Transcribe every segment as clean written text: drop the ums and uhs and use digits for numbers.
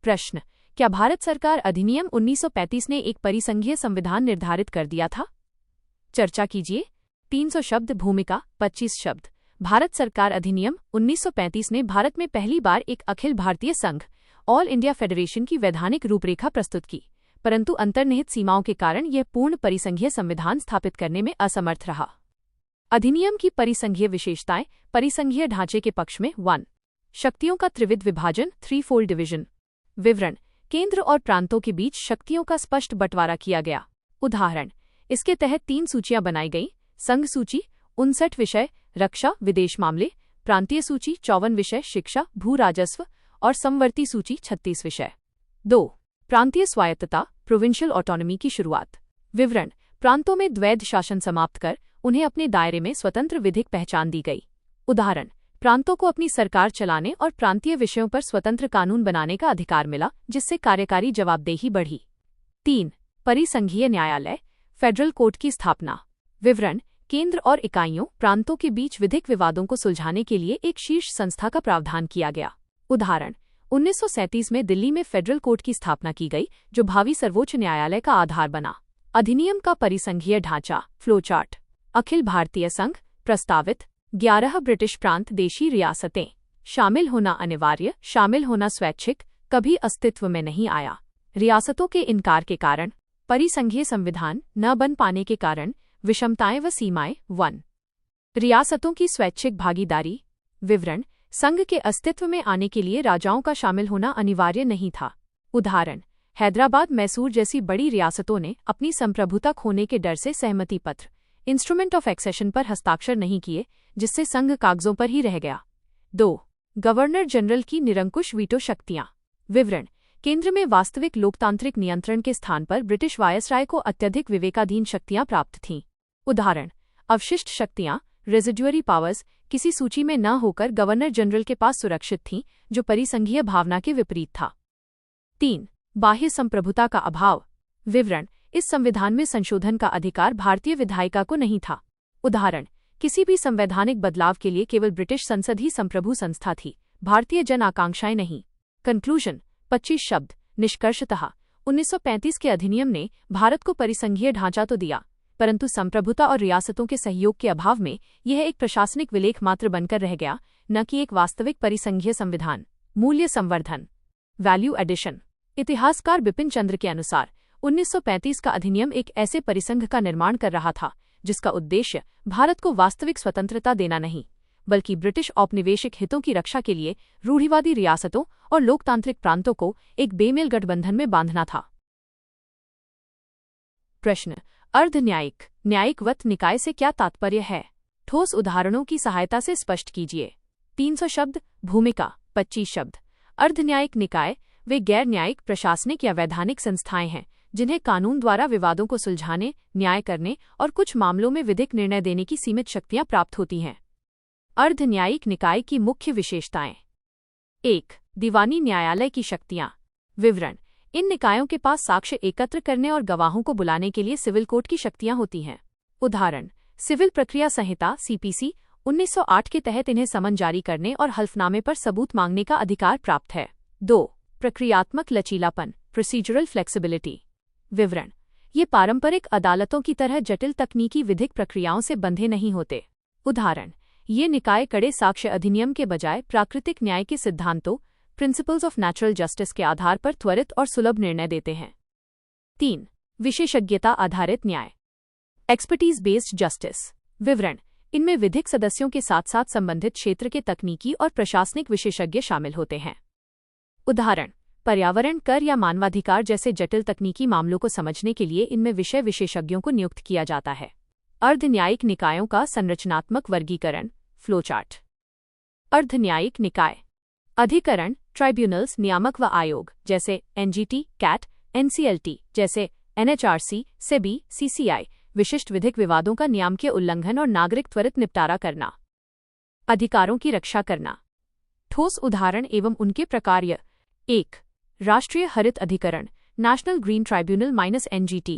प्रश्न, क्या भारत सरकार अधिनियम 1935 ने एक परिसंघीय संविधान निर्धारित कर दिया था? चर्चा कीजिए। 300 शब्द। भूमिका 25 शब्द। भारत सरकार अधिनियम 1935 ने भारत में पहली बार एक अखिल भारतीय संघ ऑल इंडिया फेडरेशन की वैधानिक रूपरेखा प्रस्तुत की, परंतु अंतर्निहित सीमाओं के कारण यह पूर्ण परिसंघीय संविधान स्थापित करने में असमर्थ रहा। अधिनियम की परिसंघीय विशेषताएं। परिसंघीय ढांचे के पक्ष में 1. शक्तियों का त्रिविध विभाजन, 3-fold डिवीजन। विवरण, केंद्र और प्रांतों के बीच शक्तियों का स्पष्ट बंटवारा किया गया। उदाहरण, इसके तहत 3 सूचियां बनाई गई। संघ सूची 59 विषय, रक्षा विदेश मामले। प्रांतीय सूची 54 विषय, शिक्षा भू राजस्व। और समवर्ती सूची 36 विषय। 2. प्रांतीय स्वायत्तता, प्रोविंशियल ऑटोनॉमी की शुरुआत। विवरण, प्रांतों में द्वैध शासन समाप्त कर उन्हें अपने दायरे में स्वतंत्र विधिक पहचान दी गई। उदाहरण, प्रांतों को अपनी सरकार चलाने और प्रांतीय विषयों पर स्वतंत्र कानून बनाने का अधिकार मिला, जिससे कार्यकारी जवाबदेही बढ़ी। 3. परिसंघीय न्यायालय, फेडरल कोर्ट की स्थापना। विवरण, केंद्र और इकाइयों प्रांतों के बीच विधिक विवादों को सुलझाने के लिए एक शीर्ष संस्था का प्रावधान किया गया। उदाहरण, 1937 में दिल्ली में फेडरल कोर्ट की स्थापना की गई, जो भावी सर्वोच्च न्यायालय का आधार बना। अधिनियम का परिसंघीय ढांचा, फ्लोचार्ट। अखिल भारतीय संघ, प्रस्तावित 11 ब्रिटिश प्रांत, देशी रियासतें। शामिल होना अनिवार्य, शामिल होना स्वैच्छिक, कभी अस्तित्व में नहीं आया। रियासतों के इनकार के कारण, परिसंघीय संविधान न बन पाने के कारण, विषमताएं व सीमाएं। 1. रियासतों की स्वैच्छिक भागीदारी। विवरण, संघ के अस्तित्व में आने के लिए राजाओं का शामिल होना अनिवार्य नहीं था। उदाहरण, हैदराबाद, मैसूर जैसी बड़ी रियासतों ने अपनी संप्रभुता खोने के डर से सहमति पत्र, इंस्ट्रूमेंट ऑफ एक्सेशन पर हस्ताक्षर नहीं किए, जिससे संघ कागजों पर ही रह गया। 2. गवर्नर जनरल की निरंकुश वीटो शक्तियां। विवरण, केंद्र में वास्तविक लोकतांत्रिक नियंत्रण के स्थान पर ब्रिटिश वायसराय को अत्यधिक विवेकाधीन शक्तियां प्राप्त थीं। उदाहरण, अवशिष्ट शक्तियां, रेजिडुअरी पावर्स, किसी सूची में न होकर गवर्नर जनरल के पास सुरक्षित थीं, जो परिसंघीय भावना के विपरीत था। 3. बाह्य संप्रभुता का अभाव। विवरण, इस संविधान में संशोधन का अधिकार भारतीय विधायिका को नहीं था। उदाहरण, किसी भी संवैधानिक बदलाव के लिए केवल ब्रिटिश संसद ही संप्रभु संस्था थी, भारतीय जन आकांक्षाएं नहीं। कंक्लूजन 25 शब्द। निष्कर्षतः 1935 के अधिनियम ने भारत को परिसंघीय ढांचा तो दिया, परंतु संप्रभुता और रियासतों के सहयोग के अभाव में यह एक प्रशासनिक विलेख मात्र बनकर रह गया, न कि एक वास्तविक परिसंघीय संविधान। मूल्य संवर्धन, वैल्यू एडिशन। इतिहासकार बिपिन चंद्र के अनुसार 1935 का अधिनियम एक ऐसे परिसंघ का निर्माण कर रहा था जिसका उद्देश्य भारत को वास्तविक स्वतंत्रता देना नहीं, बल्कि ब्रिटिश औपनिवेशिक हितों की रक्षा के लिए रूढ़िवादी रियासतों और लोकतांत्रिक प्रांतों को एक बेमेल गठबंधन में बांधना था। प्रश्न, अर्धन्यायिक, न्यायिकवत निकाय से क्या तात्पर्य है? ठोस उदाहरणों की सहायता से स्पष्ट कीजिए। 300 शब्द। भूमिका 25 शब्द। अर्धन्यायिक निकाय वे गैर न्यायिक प्रशासनिक या वैधानिक संस्थाएं हैं जिन्हें कानून द्वारा विवादों को सुलझाने, न्याय करने और कुछ मामलों में विधिक निर्णय देने की सीमित शक्तियां प्राप्त होती हैं। अर्धन्यायिक निकाय की मुख्य विशेषताएं। 1. दीवानी न्यायालय की शक्तियां। विवरण, इन निकायों के पास साक्ष्य एकत्र करने और गवाहों को बुलाने के लिए सिविल कोर्ट की शक्तियां होती हैं। उदाहरण, सिविल प्रक्रिया संहिता सीपीसी 1908 के तहत इन्हें समन जारी करने और हल्फनामे पर सबूत मांगने का अधिकार प्राप्त है। 2. प्रक्रियात्मक लचीलापन, प्रोसीजरल फ्लेक्सिबिलिटी। विवरण, ये पारंपरिक अदालतों की तरह जटिल तकनीकी विधिक प्रक्रियाओं से बंधे नहीं होते। उदाहरण, ये निकाय कड़े साक्ष्य अधिनियम के बजाय प्राकृतिक न्याय के सिद्धांतों, प्रिंसिपल्स ऑफ नेचुरल जस्टिस के आधार पर त्वरित और सुलभ निर्णय देते हैं। 3. विशेषज्ञता आधारित न्याय, एक्सपर्टीज बेस्ड जस्टिस। विवरण, इनमें विधिक सदस्यों के साथ साथ संबंधित क्षेत्र के तकनीकी और प्रशासनिक विशेषज्ञ शामिल होते हैं। उदाहरण, पर्यावरण, कर या मानवाधिकार जैसे जटिल तकनीकी मामलों को समझने के लिए इनमें विषय विशेषज्ञों को नियुक्त किया जाता है। अर्धन्यायिक निकायों का संरचनात्मक वर्गीकरण, फ्लोचार्ट। अर्धन्यायिक निकाय, अधिकरण, ट्राइब्यूनल्स, नियामक व आयोग जैसे एनजीटी, कैट, एनसीएलटी जैसे एनएचआरसी, सेबी, सीसीआई, विशिष्ट विधिक विवादों का नियामकीय उल्लंघन और नागरिक त्वरित निपटारा करना। अधिकारों की रक्षा करना। ठोस उदाहरण एवं उनके प्रकार। 1. राष्ट्रीय हरित अधिकरण, नेशनल ग्रीन ट्राइब्यूनल -एनजीटी।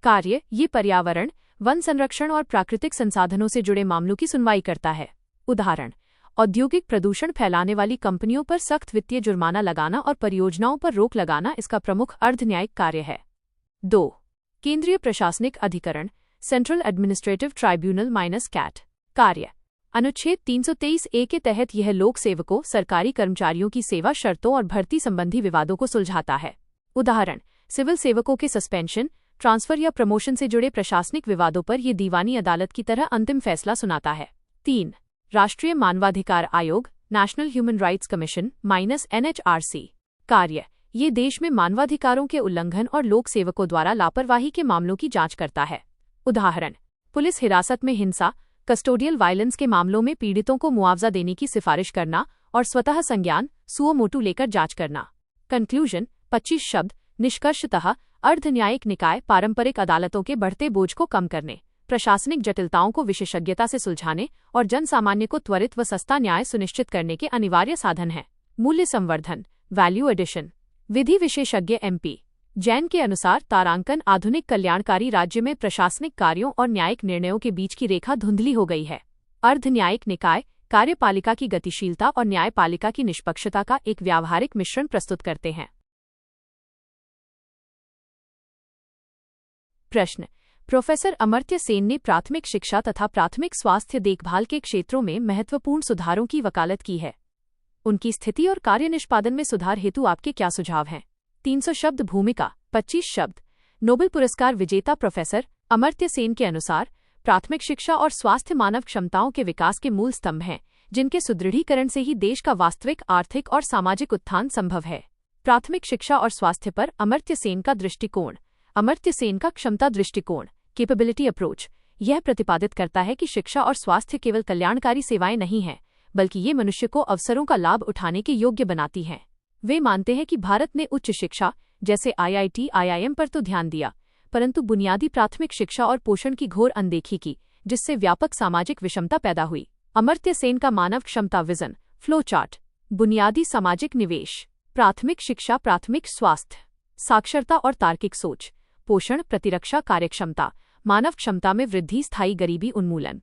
कार्य, ये पर्यावरण, वन संरक्षण और प्राकृतिक संसाधनों से जुड़े मामलों की सुनवाई करता है। उदाहरण, औद्योगिक प्रदूषण फैलाने वाली कंपनियों पर सख्त वित्तीय जुर्माना लगाना और परियोजनाओं पर रोक लगाना इसका प्रमुख अर्धन्यायिक कार्य है। 2. केंद्रीय प्रशासनिक अधिकरण सेंट्रल एडमिनिस्ट्रेटिव ट्राइब्यूनल -कैट कार्य। अनुच्छेद 323A के तहत यह लोक सेवकों, सरकारी कर्मचारियों की सेवा शर्तों और भर्ती संबंधी विवादों को सुलझाता है। उदाहरण, सिविल सेवकों के सस्पेंशन, ट्रांसफर या प्रमोशन से जुड़े प्रशासनिक विवादों पर यह दीवानी अदालत की तरह अंतिम फैसला सुनाता है। 3. राष्ट्रीय मानवाधिकार आयोग national human rights commission -NHRC कार्य। ये देश में मानवाधिकारों के उल्लंघन और लोक सेवकों द्वारा लापरवाही के मामलों की जांच करता है। उदाहरण, पुलिस हिरासत में हिंसा, कस्टोडियल वायलेंस के मामलों में पीड़ितों को मुआवजा देने की सिफारिश करना और स्वतः संज्ञान सुओ मोटू लेकर जांच करना। कंक्लूजन 25 शब्द। निष्कर्षतः अर्धन्यायिक निकाय पारंपरिक अदालतों के बढ़ते बोझ को कम करने, प्रशासनिक जटिलताओं को विशेषज्ञता से सुलझाने और जन सामान्य को त्वरित व सस्ता न्याय सुनिश्चित करने के अनिवार्य साधन हैं। मूल्य संवर्धन वैल्यू एडिशन। विधि विशेषज्ञ MP जैन के अनुसार तारांकन आधुनिक कल्याणकारी राज्य में प्रशासनिक कार्यों और न्यायिक निर्णयों के बीच की रेखा धुंधली हो गई है। अर्धन्यायिक निकाय कार्यपालिका की गतिशीलता और न्यायपालिका की निष्पक्षता का एक व्यावहारिक मिश्रण प्रस्तुत करते हैं। प्रश्न, प्रोफेसर अमर्त्य सेन ने प्राथमिक शिक्षा तथा प्राथमिक स्वास्थ्य देखभाल के क्षेत्रों में महत्वपूर्ण सुधारों की वकालत की है। उनकी स्थिति और कार्य निष्पादन में सुधार हेतु आपके क्या सुझाव हैं? 300 शब्द। भूमिका 25 शब्द। नोबेल पुरस्कार विजेता प्रोफेसर अमर्त्य सेन के अनुसार प्राथमिक शिक्षा और स्वास्थ्य मानव क्षमताओं के विकास के मूल स्तंभ हैं, जिनके सुदृढ़ीकरण से ही देश का वास्तविक आर्थिक और सामाजिक उत्थान संभव है। प्राथमिक शिक्षा और स्वास्थ्य पर अमर्त्य सेन का दृष्टिकोण। अमर्त्य सेन का क्षमता दृष्टिकोण कैपेबिलिटी अप्रोच यह प्रतिपादित करता है कि शिक्षा और स्वास्थ्य केवल कल्याणकारी सेवाएं नहीं हैं, बल्कि ये मनुष्य को अवसरों का लाभ उठाने के योग्य बनाती हैं। वे मानते हैं कि भारत ने उच्च शिक्षा जैसे IIT, IIM पर तो ध्यान दिया, परंतु बुनियादी प्राथमिक शिक्षा और पोषण की घोर अनदेखी की, जिससे व्यापक सामाजिक विषमता पैदा हुई। अमर्त्य सेन का मानव क्षमता विजन फ्लो चार्ट। बुनियादी सामाजिक निवेश, प्राथमिक शिक्षा, प्राथमिक स्वास्थ्य, साक्षरता और तार्किक सोच, पोषण, प्रतिरक्षा कार्यक्षमता, मानव क्षमता में वृद्धि, स्थायी गरीबी उन्मूलन।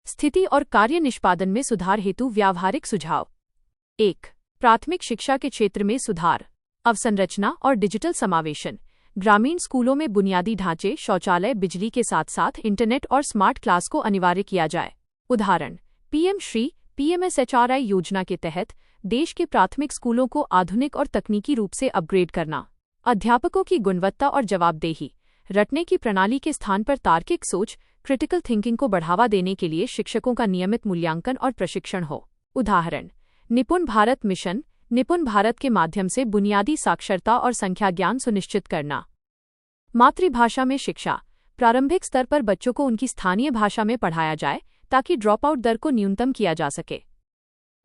स्थिति और कार्य निष्पादन में सुधार हेतु व्यावहारिक सुझाव। 1. प्राथमिक शिक्षा के क्षेत्र में सुधार, अवसंरचना और डिजिटल समावेशन। ग्रामीण स्कूलों में बुनियादी ढांचे, शौचालय, बिजली के साथ साथ इंटरनेट और स्मार्ट क्लास को अनिवार्य किया जाए। उदाहरण, PM श्री PMSHRI योजना के तहत देश के प्राथमिक स्कूलों को आधुनिक और तकनीकी रूप से अपग्रेड करना। अध्यापकों की गुणवत्ता और जवाबदेही, रटने की प्रणाली के स्थान पर तार्किक सोच, क्रिटिकल थिंकिंग को बढ़ावा देने के लिए शिक्षकों का नियमित मूल्यांकन और प्रशिक्षण हो। उदाहरण, निपुण भारत मिशन, निपुण भारत के माध्यम से बुनियादी साक्षरता और संख्या ज्ञान सुनिश्चित करना। मातृभाषा में शिक्षा, प्रारंभिक स्तर पर बच्चों को उनकी स्थानीय भाषा में पढ़ाया जाए ताकि ड्रॉपआउट दर को न्यूनतम किया जा सके।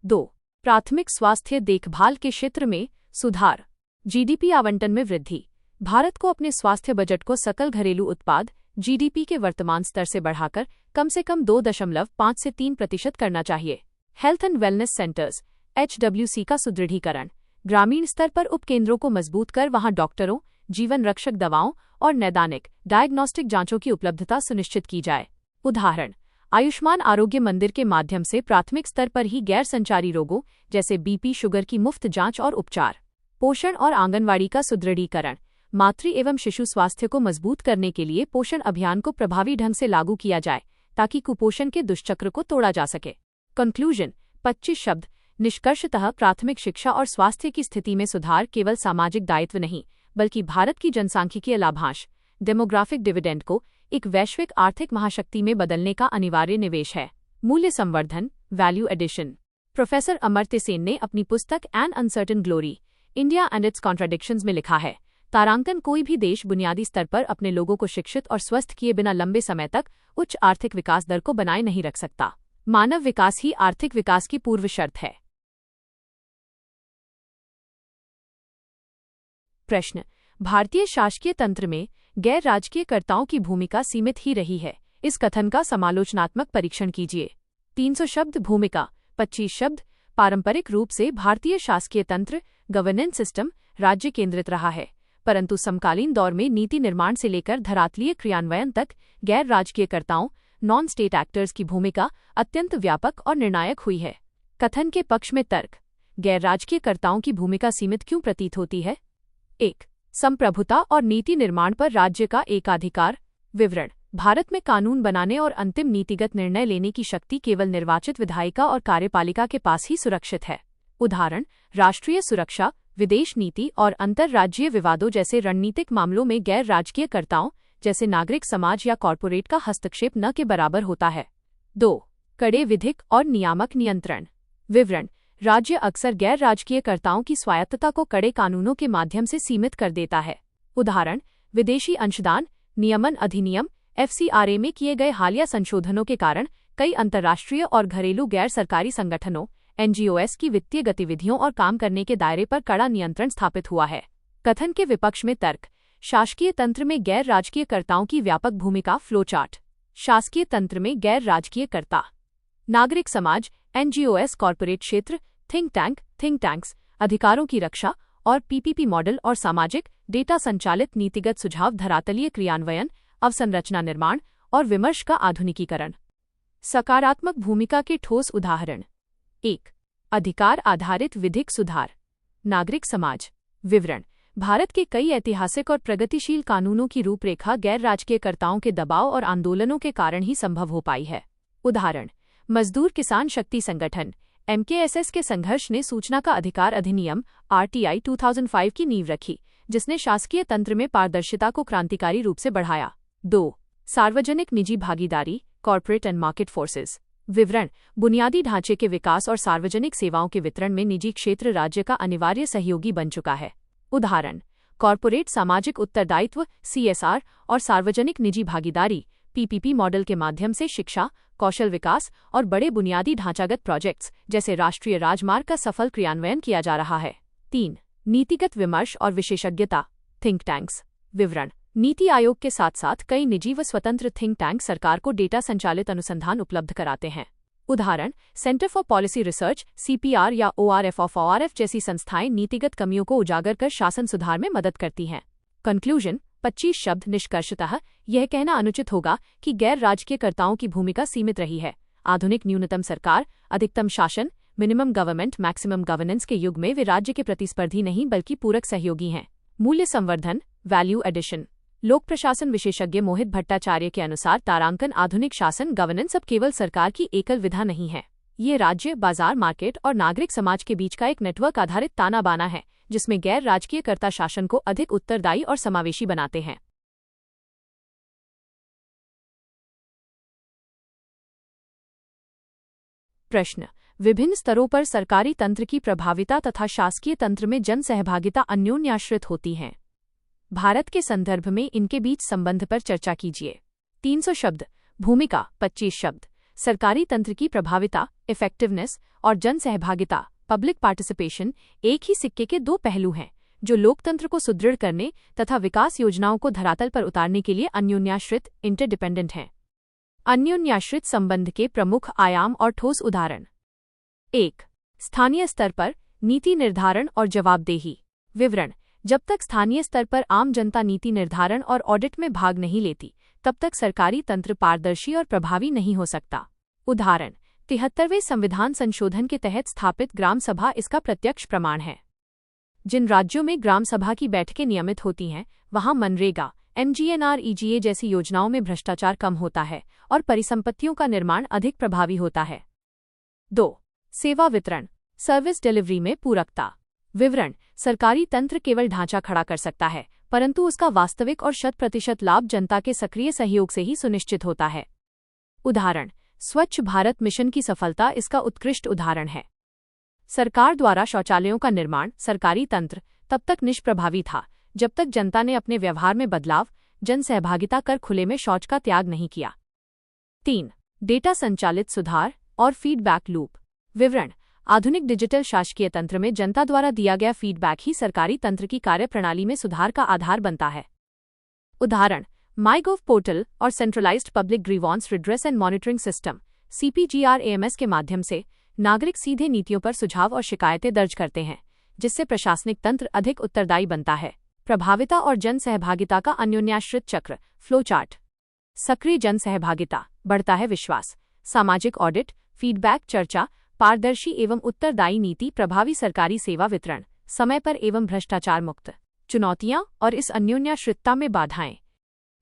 2. प्राथमिक स्वास्थ्य देखभाल के क्षेत्र में सुधार, GDP आवंटन में वृद्धि। भारत को अपने स्वास्थ्य बजट को सकल घरेलू उत्पाद GDP के वर्तमान स्तर से बढ़ाकर कम से कम 2.5 से 3% करना चाहिए। Health and wellness centres HWC का सुदृढ़ीकरण, ग्रामीण स्तर पर उपकेंद्रों को मजबूत कर वहां डॉक्टरों, जीवन रक्षक दवाओं और नैदानिक डायग्नोस्टिक जांचों की उपलब्धता सुनिश्चित की जाए। उदाहरण, आयुष्मान आरोग्य मंदिर के माध्यम से प्राथमिक स्तर पर ही गैर संचारी रोगों जैसे BP, शुगर की मुफ्त जांच और उपचार। पोषण और आंगनवाड़ी का सुदृढ़ीकरण, मातृ एवं शिशु स्वास्थ्य को मजबूत करने के लिए पोषण अभियान को प्रभावी ढंग से लागू किया जाए ताकि कुपोषण के दुष्चक्र को तोड़ा जा सके। कंक्लूजन 25 शब्द। निष्कर्षतः प्राथमिक शिक्षा और स्वास्थ्य की स्थिति में सुधार केवल सामाजिक दायित्व नहीं, बल्कि भारत की जनसांख्यिकीय लाभांश डेमोग्राफिक डिविडेंड को एक वैश्विक आर्थिक महाशक्ति में बदलने का अनिवार्य निवेश है। मूल्य संवर्धन value addition. Professor Amartya Sen ने अपनी पुस्तक an uncertain glory India and its contradictions में लिखा है, तारांकन कोई भी देश बुनियादी स्तर पर अपने लोगों को शिक्षित और स्वस्थ किए बिना लंबे समय तक उच्च आर्थिक विकास दर को बनाए नहीं रख सकता। मानव विकास ही आर्थिक विकास की पूर्व शर्त है। प्रश्न, भारतीय शासकीय तंत्र में गैर राजकीयकर्ताओं की भूमिका सीमित ही रही है, इस कथन का समालोचनात्मक परीक्षण कीजिए। 300 शब्द। भूमिका 25 शब्द। पारंपरिक रूप से भारतीय शासकीय तंत्र गवर्नेंस सिस्टम राज्य केंद्रित रहा है, परंतु समकालीन दौर में नीति निर्माण से लेकर धरातलीय क्रियान्वयन तक गैर राजकीयकर्ताओं नॉन स्टेट एक्टर्स की भूमिका अत्यंत व्यापक और निर्णायक हुई है। कथन के पक्ष में तर्क। गैर राजकीयकर्ताओं की भूमिका सीमित क्यों प्रतीत होती है? 1. संप्रभुता और नीति निर्माण पर राज्य का एकाधिकार। विवरण। भारत में कानून बनाने और अंतिम नीतिगत निर्णय लेने की शक्ति केवल निर्वाचित विधायिका और कार्यपालिका के पास ही सुरक्षित है। उदाहरण, राष्ट्रीय सुरक्षा, विदेश नीति और अंतर्राज्यीय विवादों जैसे रणनीतिक मामलों में गैर राजकीयकर्ताओं जैसे नागरिक समाज या कॉरपोरेट का हस्तक्षेप न के बराबर होता है। 2. कड़े विधिक और नियामक नियंत्रण। विवरण। राज्य अक्सर गैर राजकीयकर्ताओं की स्वायत्तता को कड़े कानूनों के माध्यम से सीमित कर देता है। उदाहरण, विदेशी अंशदान नियमन अधिनियम FCRA में किए गए हालिया संशोधनों के कारण कई अंतर्राष्ट्रीय और घरेलू गैर सरकारी संगठनों NGOs की वित्तीय गतिविधियों और काम करने के दायरे पर कड़ा नियंत्रण स्थापित हुआ है। कथन के विपक्ष में तर्क। शासकीय तंत्र में गैर राजकीयकर्ताओं की व्यापक भूमिका। फ्लोचार्ट। शासकीय तंत्र में गैर राजकीयकर्ता, नागरिक समाज NGOs, कॉरपोरेट क्षेत्र थिंक टैंक्स, अधिकारों की रक्षा और PPP मॉडल और सामाजिक डेटा संचालित नीतिगत सुझाव, धरातलीय क्रियान्वयन, अवसंरचना निर्माण और विमर्श का आधुनिकीकरण। सकारात्मक भूमिका के ठोस उदाहरण। 1. अधिकार आधारित विधिक सुधार। नागरिक समाज। विवरण। भारत के कई ऐतिहासिक और प्रगतिशील कानूनों की रूपरेखा गैर राजकीयकर्ताओं के दबाव और आंदोलनों के कारण ही संभव हो पाई है। उदाहरण, मजदूर किसान शक्ति संगठन MKSS के संघर्ष ने सूचना का अधिकार अधिनियम RTI 2005 की नींव रखी, जिसने शासकीय तंत्र में पारदर्शिता को क्रांतिकारी रूप से बढ़ाया। 2. सार्वजनिक निजी भागीदारी, कॉर्पोरेट एंड मार्केट फोर्सेस। विवरण। बुनियादी ढांचे के विकास और सार्वजनिक सेवाओं के वितरण में निजी क्षेत्र राज्य का अनिवार्य सहयोगी बन चुका है। उदाहरण, कॉर्पोरेट सामाजिक उत्तरदायित्व CSR और सार्वजनिक निजी भागीदारी PPP मॉडल के माध्यम से शिक्षा, कौशल विकास और बड़े बुनियादी ढांचागत प्रोजेक्ट्स जैसे राष्ट्रीय राजमार्ग का सफल क्रियान्वयन किया जा रहा है। 3. नीतिगत विमर्श और विशेषज्ञता, थिंक टैंक्स। विवरण। नीति आयोग के साथ साथ कई निजी व स्वतंत्र थिंक टैंक सरकार को डेटा संचालित अनुसंधान उपलब्ध कराते हैं। उदाहरण, centre for policy research CPR या ORF जैसी संस्थाएं नीतिगत कमियों को उजागर कर शासन सुधार में मदद करती हैं। कंक्लूजन 25 शब्द। निष्कर्षतः यह कहना अनुचित होगा कि गैर राजकीयकर्ताओं की भूमिका सीमित रही है। आधुनिक न्यूनतम सरकार, अधिकतम शासन, मिनिमम गवर्नमेंट मैक्सिमम गवर्नेंस के युग में वे राज्य के प्रतिस्पर्धी नहीं बल्कि पूरक सहयोगी हैं। मूल्य संवर्धन, वैल्यू एडिशन। लोक प्रशासन विशेषज्ञ मोहित भट्टाचार्य के अनुसार तारांकन आधुनिक शासन गवर्नेंस अब केवल सरकार की एकल विधा नहीं है। ये राज्य, बाजार, मार्केट और नागरिक समाज के बीच का एक नेटवर्क आधारित ताना बाना है, जिसमें गैर राजकीयकर्ता शासन को अधिक उत्तरदायी और समावेशी बनाते हैं। प्रश्न। विभिन्न स्तरों पर सरकारी तंत्र की प्रभाविता तथा शासकीय तंत्र में जन सहभागिता अन्योन्याश्रित होती हैं। भारत के संदर्भ में इनके बीच संबंध पर चर्चा कीजिए। 300 शब्द। भूमिका 25 शब्द। सरकारी तंत्र की प्रभाविता, इफेक्टिवनेस और जन सहभागिता, पब्लिक पार्टिसिपेशन एक ही सिक्के के दो पहलू हैं, जो लोकतंत्र को सुदृढ़ करने तथा विकास योजनाओं को धरातल पर उतारने के लिए अन्योन्याश्रित इंटरडिपेंडेंट हैं। अन्योन्याश्रित संबंध के प्रमुख आयाम और ठोस उदाहरण। 1. स्थानीय स्तर पर नीति निर्धारण और जवाबदेही। विवरण। जब तक स्थानीय स्तर पर आम जनता नीति निर्धारण और ऑडिट में भाग नहीं लेती, तब तक सरकारी तंत्र पारदर्शी और प्रभावी नहीं हो सकता। उदाहरण, 73वें संविधान संशोधन के तहत स्थापित ग्राम सभा इसका प्रत्यक्ष प्रमाण है। जिन राज्यों में ग्राम सभा की बैठकें नियमित होती हैं, वहां मनरेगा, MGNREGA जैसी योजनाओं में भ्रष्टाचार कम होता है और परिसंपत्तियों का निर्माण अधिक प्रभावी होता है। 2. सेवा वितरण, सर्विस डिलीवरी में पूरकता। विवरण। सरकारी तंत्र केवल ढांचा खड़ा कर सकता है, परंतु उसका वास्तविक और 100% लाभ जनता के सक्रिय सहयोग से ही सुनिश्चित होता है। उदाहरण, स्वच्छ भारत मिशन की सफलता इसका उत्कृष्ट उदाहरण है। सरकार द्वारा शौचालयों का निर्माण सरकारी तंत्र तब तक निष्प्रभावी था जब तक जनता ने अपने व्यवहार में बदलाव, जन सहभागिता कर खुले में शौच का त्याग नहीं किया। 3. डेटा संचालित सुधार और फीडबैक लूप। विवरण। आधुनिक डिजिटल शासकीय तंत्र में जनता द्वारा दिया गया फीडबैक ही सरकारी तंत्र की कार्यप्रणाली में सुधार का आधार बनता है। उदाहरण, माईगोव पोर्टल और centralised public grievance redress and monitoring system CPGRAMS के माध्यम से नागरिक सीधे नीतियों पर सुझाव और शिकायतें दर्ज करते हैं, जिससे प्रशासनिक तंत्र अधिक उत्तरदायी बनता है। प्रभाविता और जन सहभागिता का अन्योन्याश्रित चक्र। Flow chart. सक्रिय जन सहभागिता, बढ़ता है विश्वास। सामाजिक ऑडिट, फीडबैक, चर्चा, पारदर्शी एवं उत्तरदायी नीति, प्रभावी सरकारी सेवा वितरण, समय पर एवं भ्रष्टाचार मुक्त। चुनौतियां और इस अन्योन्याश्रितता में बाधाएं।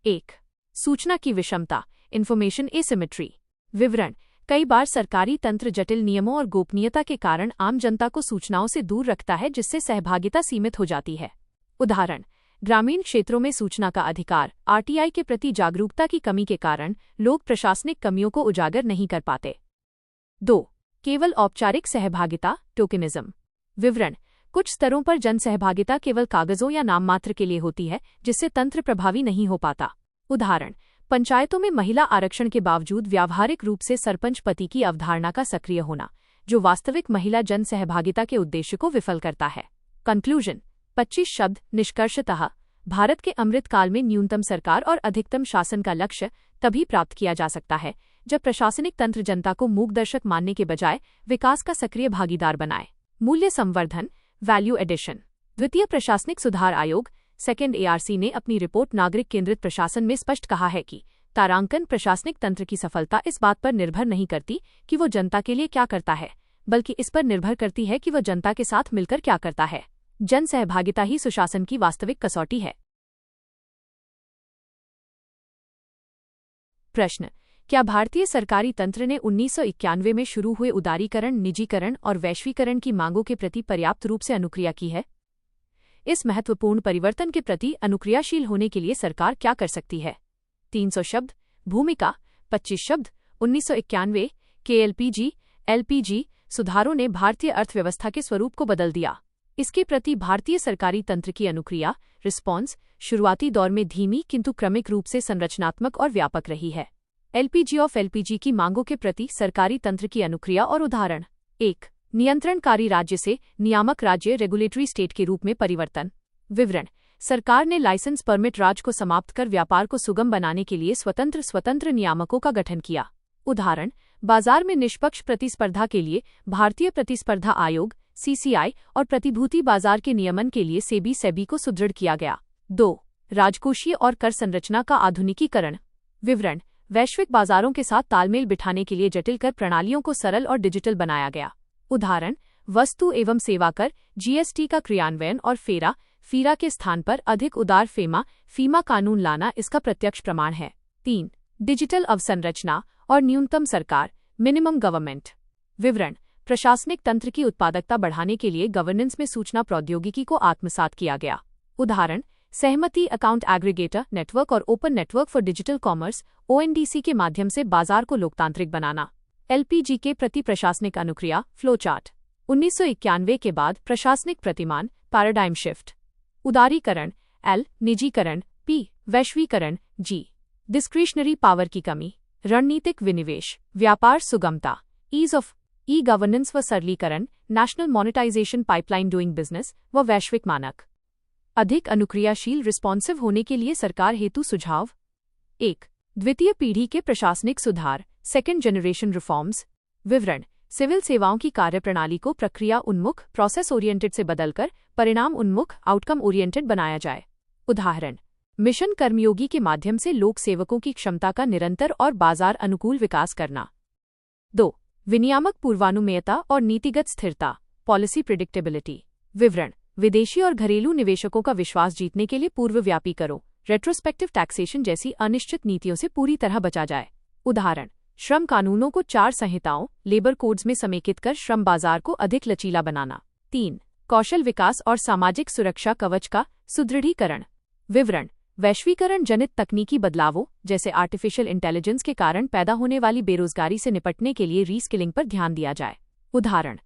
1. सूचना की विषमता, इन्फॉर्मेशन एसिमेट्री। विवरण: कई बार सरकारी तंत्र जटिल नियमों और गोपनीयता के कारण आम जनता को सूचनाओं से दूर रखता है, जिससे सहभागिता सीमित हो जाती है। उदाहरण: ग्रामीण क्षेत्रों में सूचना का अधिकार, आरटीआई के प्रति जागरूकता की कमी के कारण लोग प्रशासनिक कमियों को उजागर नहीं कर पाते। 2. केवल औपचारिक सहभागिता, टोकनिज्म। विवरण: कुछ स्तरों पर जन सहभागिता केवल कागजों या नाममात्र के लिए होती है, जिससे तंत्र प्रभावी नहीं हो पाता। उदाहरण: पंचायतों में महिला आरक्षण के बावजूद व्यावहारिक रूप से सरपंच पति की अवधारणा का सक्रिय होना, जो वास्तविक महिला जन सहभागिता के उद्देश्य को विफल करता है। कंक्लूजन: 25 शब्द। निष्कर्षतः भारत के अमृतकाल में न्यूनतम सरकार और अधिकतम शासन का लक्ष्य तभी प्राप्त किया जा सकता है जब प्रशासनिक तंत्र जनता को मूकदर्शक मानने के बजाय विकास का सक्रिय भागीदार बनाए। मूल्य संवर्धन, वैल्यू एडिशन। द्वितीय प्रशासनिक सुधार आयोग सेकेंड ARC ने अपनी रिपोर्ट नागरिक केंद्रित प्रशासन में स्पष्ट कहा है कि तारांकन प्रशासनिक तंत्र की सफलता इस बात पर निर्भर नहीं करती कि वो जनता के लिए क्या करता है, बल्कि इस पर निर्भर करती है कि वह जनता के साथ मिलकर क्या करता है। जन सहभागिता ही सुशासन की वास्तविक कसौटी है। प्रश्न: क्या भारतीय सरकारी तंत्र ने 1991 में शुरू हुए उदारीकरण, निजीकरण और वैश्वीकरण की मांगों के प्रति पर्याप्त रूप से अनुक्रिया की है? इस महत्वपूर्ण परिवर्तन के प्रति अनुक्रियाशील होने के लिए सरकार क्या कर सकती है? 300 शब्द। भूमिका 25 शब्द। 1991 के LPG सुधारों ने भारतीय अर्थव्यवस्था के स्वरूप को बदल दिया। इसके प्रति भारतीय सरकारी तंत्र की अनुक्रिया, रिस्पॉन्स, शुरुआती दौर में धीमी किंतु क्रमिक रूप से संरचनात्मक और व्यापक रही है। LPG की मांगों के प्रति सरकारी तंत्र की अनुक्रिया और उदाहरण। 1. नियंत्रणकारी राज्य से नियामक राज्य, रेगुलेटरी स्टेट के रूप में परिवर्तन। विवरण: सरकार ने लाइसेंस परमिट राज को समाप्त कर व्यापार को सुगम बनाने के लिए स्वतंत्र नियामकों का गठन किया। उदाहरण: बाजार में निष्पक्ष प्रतिस्पर्धा के लिए भारतीय प्रतिस्पर्धा आयोग CCI और प्रतिभूति बाजार के नियमन के लिए सेबी को सुदृढ़ किया गया। 2. राजकोषीय और कर संरचना का आधुनिकीकरण। विवरण: वैश्विक बाजारों के साथ तालमेल बिठाने के लिए जटिल कर प्रणालियों को सरल और डिजिटल बनाया गया। उदाहरण: वस्तु एवं सेवा कर GST का क्रियान्वयन और फीरा के स्थान पर अधिक उदार फीमा कानून लाना इसका प्रत्यक्ष प्रमाण है। 3. डिजिटल अवसंरचना और न्यूनतम सरकार, मिनिमम गवर्नमेंट। विवरण: प्रशासनिक तंत्र की उत्पादकता बढ़ाने के लिए गवर्नेंस में सूचना प्रौद्योगिकी को आत्मसात किया गया। उदाहरण: सहमति अकाउंट एग्रीगेटर नेटवर्क और open network for digital commerce ONDC के माध्यम से बाजार को लोकतांत्रिक बनाना। LPG के प्रति प्रशासनिक अनुक्रिया, फ्लो चार्ट। 1991 के बाद प्रशासनिक प्रतिमान, पैराडाइम शिफ्ट। उदारीकरण L, निजीकरण P, वैश्वीकरण G, डिस्क्रिशनरी पावर की कमी, रणनीतिक विनिवेश, व्यापार सुगमता, ईज ऑफ गवर्नेंस व सरलीकरण, national monetisation pipeline doing business व वैश्विक मानक। अधिक अनुक्रियाशील रिस्पॉन्सिव होने के लिए सरकार हेतु सुझाव। 1. द्वितीय पीढ़ी के प्रशासनिक सुधार, सेकेंड जनरेशन रिफॉर्म्स। विवरण: सिविल सेवाओं की कार्यप्रणाली को प्रक्रिया उन्मुख, प्रोसेस ओरिएंटेड से बदलकर परिणाम उन्मुख, आउटकम ओरिएंटेड बनाया जाए। उदाहरण: मिशन कर्मयोगी के माध्यम से लोक सेवकों की क्षमता का निरंतर और बाजार अनुकूल विकास करना। 2. विनियामक पूर्वानुमेयता और नीतिगत स्थिरता, पॉलिसी प्रिडिक्टेबिलिटी। विवरण: विदेशी और घरेलू निवेशकों का विश्वास जीतने के लिए पूर्वव्यापी करो, रेट्रोस्पेक्टिव टैक्सेशन जैसी अनिश्चित नीतियों से पूरी तरह बचा जाए। उदाहरण: श्रम कानूनों को 4 संहिताओं, लेबर कोड्स में समेकित कर श्रम बाजार को अधिक लचीला बनाना। 3. कौशल विकास और सामाजिक सुरक्षा कवच का सुदृढ़ीकरण। विवरण: वैश्वीकरण जनित तकनीकी बदलावों जैसे आर्टिफिशियल इंटेलिजेंस के कारण पैदा होने वाली बेरोजगारी से निपटने के लिए रीस्किलिंग पर ध्यान दिया जाए। उदाहरण: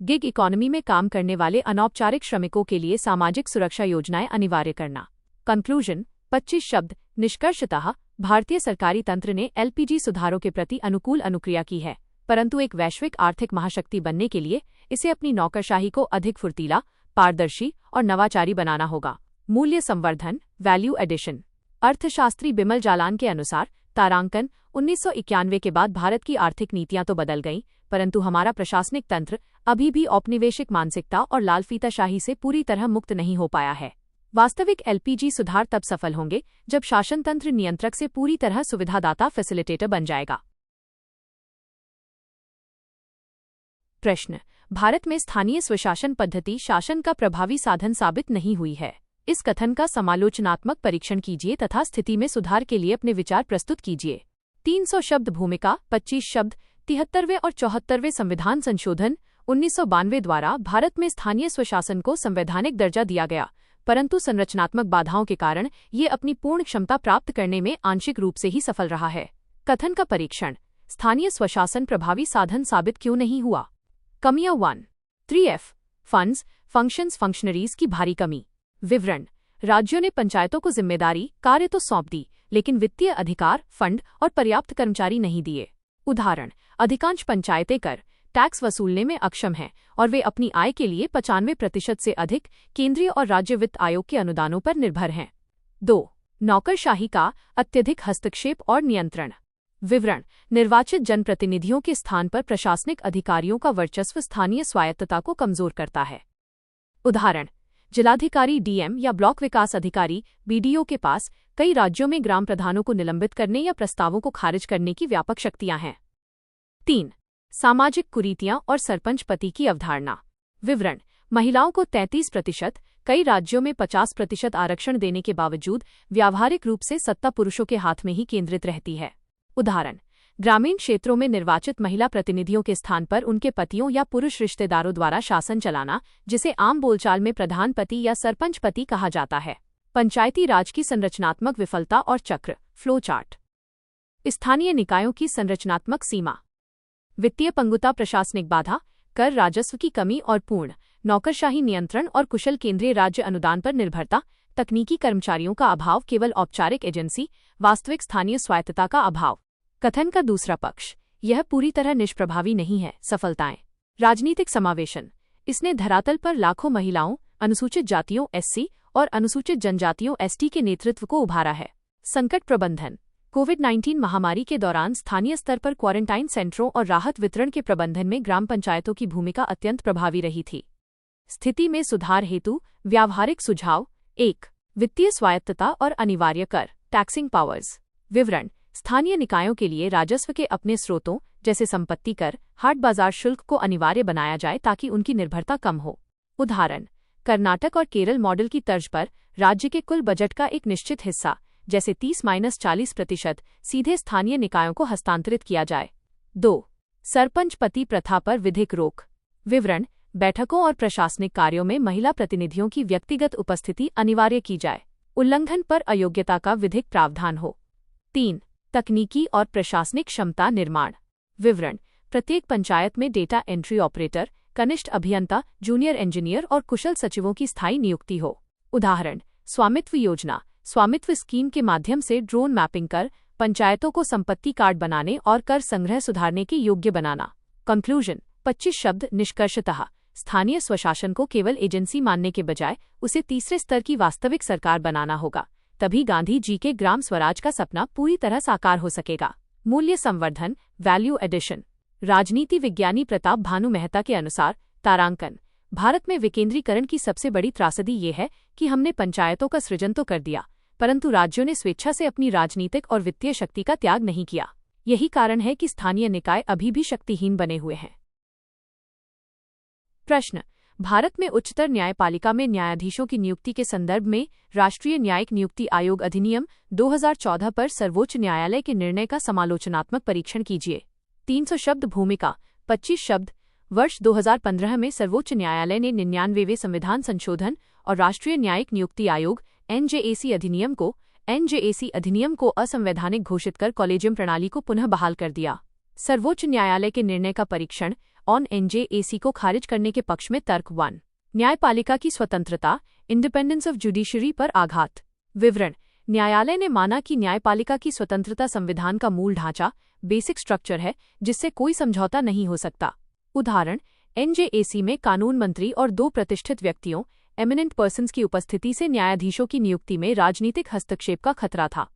गिग इकोनॉमी में काम करने वाले अनौपचारिक श्रमिकों के लिए सामाजिक सुरक्षा योजनाएं अनिवार्य करना। कंक्लूजन: 25 शब्द। निष्कर्षतः भारतीय सरकारी तंत्र ने LPG सुधारों के प्रति अनुकूल अनुक्रिया की है, परंतु एक वैश्विक आर्थिक महाशक्ति बनने के लिए इसे अपनी नौकरशाही को अधिक फुर्तीला, पारदर्शी और नवाचारी बनाना होगा। मूल्य संवर्धन, वैल्यू एडिशन। अर्थशास्त्री बिमल जालान के अनुसार तारांकन 1991 के बाद भारत की आर्थिक नीतियां तो बदल गईं, परंतु हमारा प्रशासनिक तंत्र अभी भी औपनिवेशिक मानसिकता और लालफीताशाही से पूरी तरह मुक्त नहीं हो पाया है। वास्तविक LPG सुधार तब सफल होंगे जब शासन तंत्र नियंत्रक से पूरी तरह सुविधादाता फैसिलिटेटर बन जाएगा। प्रश्न। भारत में स्थानीय स्वशासन पद्धति शासन का प्रभावी साधन साबित नहीं हुई है। इस कथन का समालोचनात्मक परीक्षण कीजिए तथा स्थिति में सुधार के लिए अपने विचार प्रस्तुत कीजिए। 300 शब्द भूमिका, 25 शब्द। 73वें और 74वें संविधान संशोधन 1992 द्वारा भारत में स्थानीय स्वशासन को संवैधानिक दर्जा दिया गया, परंतु संरचनात्मक बाधाओं के कारण ये अपनी पूर्ण क्षमता प्राप्त करने में आंशिक रूप से ही सफल रहा है। कथन का परीक्षण। स्थानीय स्वशासन प्रभावी साधन साबित क्यों नहीं हुआ? कमियां 1, 3F फंड्स, फंक्शंस, फंक्शनरीज की भारी कमी। विवरण। राज्यों ने पंचायतों को जिम्मेदारी, कार्य तो सौंप दी, लेकिन वित्तीय अधिकार, फंड और पर्याप्त कर्मचारी नहीं दिए। उदाहरण। अधिकांश पंचायतें कर, टैक्स वसूलने में अक्षम हैं और वे अपनी आय के लिए 95% से अधिक केंद्रीय और राज्य वित्त आयोग के अनुदानों पर निर्भर हैं। 2. नौकरशाही का अत्यधिक हस्तक्षेप और नियंत्रण। विवरण। निर्वाचित जनप्रतिनिधियों के स्थान पर प्रशासनिक अधिकारियों का वर्चस्व स्थानीय स्वायत्तता को कमजोर करता है। उदाहरण। जिलाधिकारी डीएम या ब्लॉक विकास अधिकारी बीडीओ के पास कई राज्यों में ग्राम प्रधानों को निलंबित करने या प्रस्तावों को खारिज करने की व्यापक शक्तियां हैं। 3. सामाजिक कुरीतियां और सरपंच पति की अवधारणा। विवरण। महिलाओं को 33%, कई राज्यों में 50% आरक्षण देने के बावजूद व्यावहारिक रूप से सत्ता पुरुषों के हाथ में ही केंद्रित रहती है। उदाहरण। ग्रामीण क्षेत्रों में निर्वाचित महिला प्रतिनिधियों के स्थान पर उनके पतियों या पुरुष रिश्तेदारों द्वारा शासन चलाना, जिसे आम बोलचाल में प्रधान पति या सरपंच पति कहा जाता है। पंचायती राज की संरचनात्मक विफलता और चक्र, फ्लो चार्ट। स्थानीय निकायों की संरचनात्मक सीमा। वित्तीय पंगुता, प्रशासनिक बाधा, कर राजस्व की कमी और पूर्ण नौकरशाही नियंत्रण और कुशल केंद्रीय राज्य अनुदान पर निर्भरता, तकनीकी कर्मचारियों का अभाव, केवल औपचारिक एजेंसी, वास्तविक स्थानीय स्वायत्तता का अभाव। कथन का दूसरा पक्ष। यह पूरी तरह निष्प्रभावी नहीं है। सफलताएं। राजनीतिक समावेशन। इसने धरातल पर लाखों महिलाओं, अनुसूचित जातियों एससी और अनुसूचित जनजातियों एसटी के नेतृत्व को उभारा है। संकट प्रबंधन। कोविड-19 महामारी के दौरान स्थानीय स्तर पर क्वारंटाइन सेंटरों और राहत वितरण के प्रबंधन में ग्राम पंचायतों की भूमिका अत्यंत प्रभावी रही थी। स्थिति में सुधार हेतु व्यावहारिक सुझाव। 1. वित्तीय स्वायत्तता और अनिवार्य कर, टैक्सिंग पावर्स। विवरण। स्थानीय निकायों के लिए राजस्व के अपने स्रोतों जैसे संपत्ति कर, हाट बाजार शुल्क को अनिवार्य बनाया जाए ताकि उनकी निर्भरता कम हो। उदाहरण। कर्नाटक और केरल मॉडल की तर्ज पर राज्य के कुल बजट का एक निश्चित हिस्सा, जैसे 30-40%, सीधे स्थानीय निकायों को हस्तांतरित किया जाए। 2. सरपंच पति प्रथा पर विधिक रोक। विवरण। बैठकों और प्रशासनिक कार्यों में महिला प्रतिनिधियों की व्यक्तिगत उपस्थिति अनिवार्य की जाए। उल्लंघन पर अयोग्यता का विधिक प्रावधान हो। 3. तकनीकी और प्रशासनिक क्षमता निर्माण। विवरण। प्रत्येक पंचायत में डेटा एंट्री ऑपरेटर, कनिष्ठ अभियंता, जूनियर इंजीनियर और कुशल सचिवों की स्थायी नियुक्ति हो। उदाहरण। स्वामित्व योजना, स्वामित्व स्कीम के माध्यम से ड्रोन मैपिंग कर पंचायतों को संपत्ति कार्ड बनाने और कर संग्रह सुधारने के योग्य बनाना। कंक्लूजन। 25 शब्द। निष्कर्षतः स्थानीय स्वशासन को केवल एजेंसी मानने के बजाय उसे तीसरे स्तर की वास्तविक सरकार बनाना होगा, तभी गांधी जी के ग्राम स्वराज का सपना पूरी तरह साकार हो सकेगा। मूल्य संवर्धन, वैल्यू एडिशन। राजनीति विज्ञानी प्रताप भानु मेहता के अनुसार, तारांकन। भारत में विकेंद्रीकरण की सबसे बड़ी त्रासदी ये है कि हमने पंचायतों का सृजन तो कर दिया, परंतु राज्यों ने स्वेच्छा से अपनी राजनीतिक और वित्तीय शक्ति का त्याग नहीं किया। यही कारण है कि स्थानीय निकाय अभी भी शक्तिहीन बने हुए हैं। प्रश्न। भारत में उच्चतर न्यायपालिका में न्यायाधीशों की नियुक्ति के संदर्भ में राष्ट्रीय न्यायिक नियुक्ति आयोग अधिनियम 2014 पर सर्वोच्च न्यायालय के निर्णय का समालोचनात्मक परीक्षण कीजिए। 300 शब्द भूमिका, 25 शब्द। वर्ष 2015 में सर्वोच्च न्यायालय ने 99वें संविधान संशोधन और राष्ट्रीय न्यायिक नियुक्ति आयोग एनजेएसी अधिनियम को असंवैधानिक घोषित कर कॉलेजियम प्रणाली को पुनः बहाल कर दिया। सर्वोच्च न्यायालय के निर्णय का परीक्षण ऑन एनजेएसी को खारिज करने के पक्ष में तर्क 1. न्यायपालिका की स्वतंत्रता, इंडिपेंडेंस ऑफ जुडिशरी पर आघात। विवरण। न्यायालय ने माना कि न्यायपालिका की स्वतंत्रता संविधान का मूल ढांचा, बेसिक स्ट्रक्चर है जिससे कोई समझौता नहीं हो सकता। उदाहरण। एनजेएसी में कानून मंत्री और 2 प्रतिष्ठित व्यक्तियों, एमिनेंट पर्सन्स की उपस्थिति से न्यायाधीशों की नियुक्ति में राजनीतिक हस्तक्षेप का खतरा था।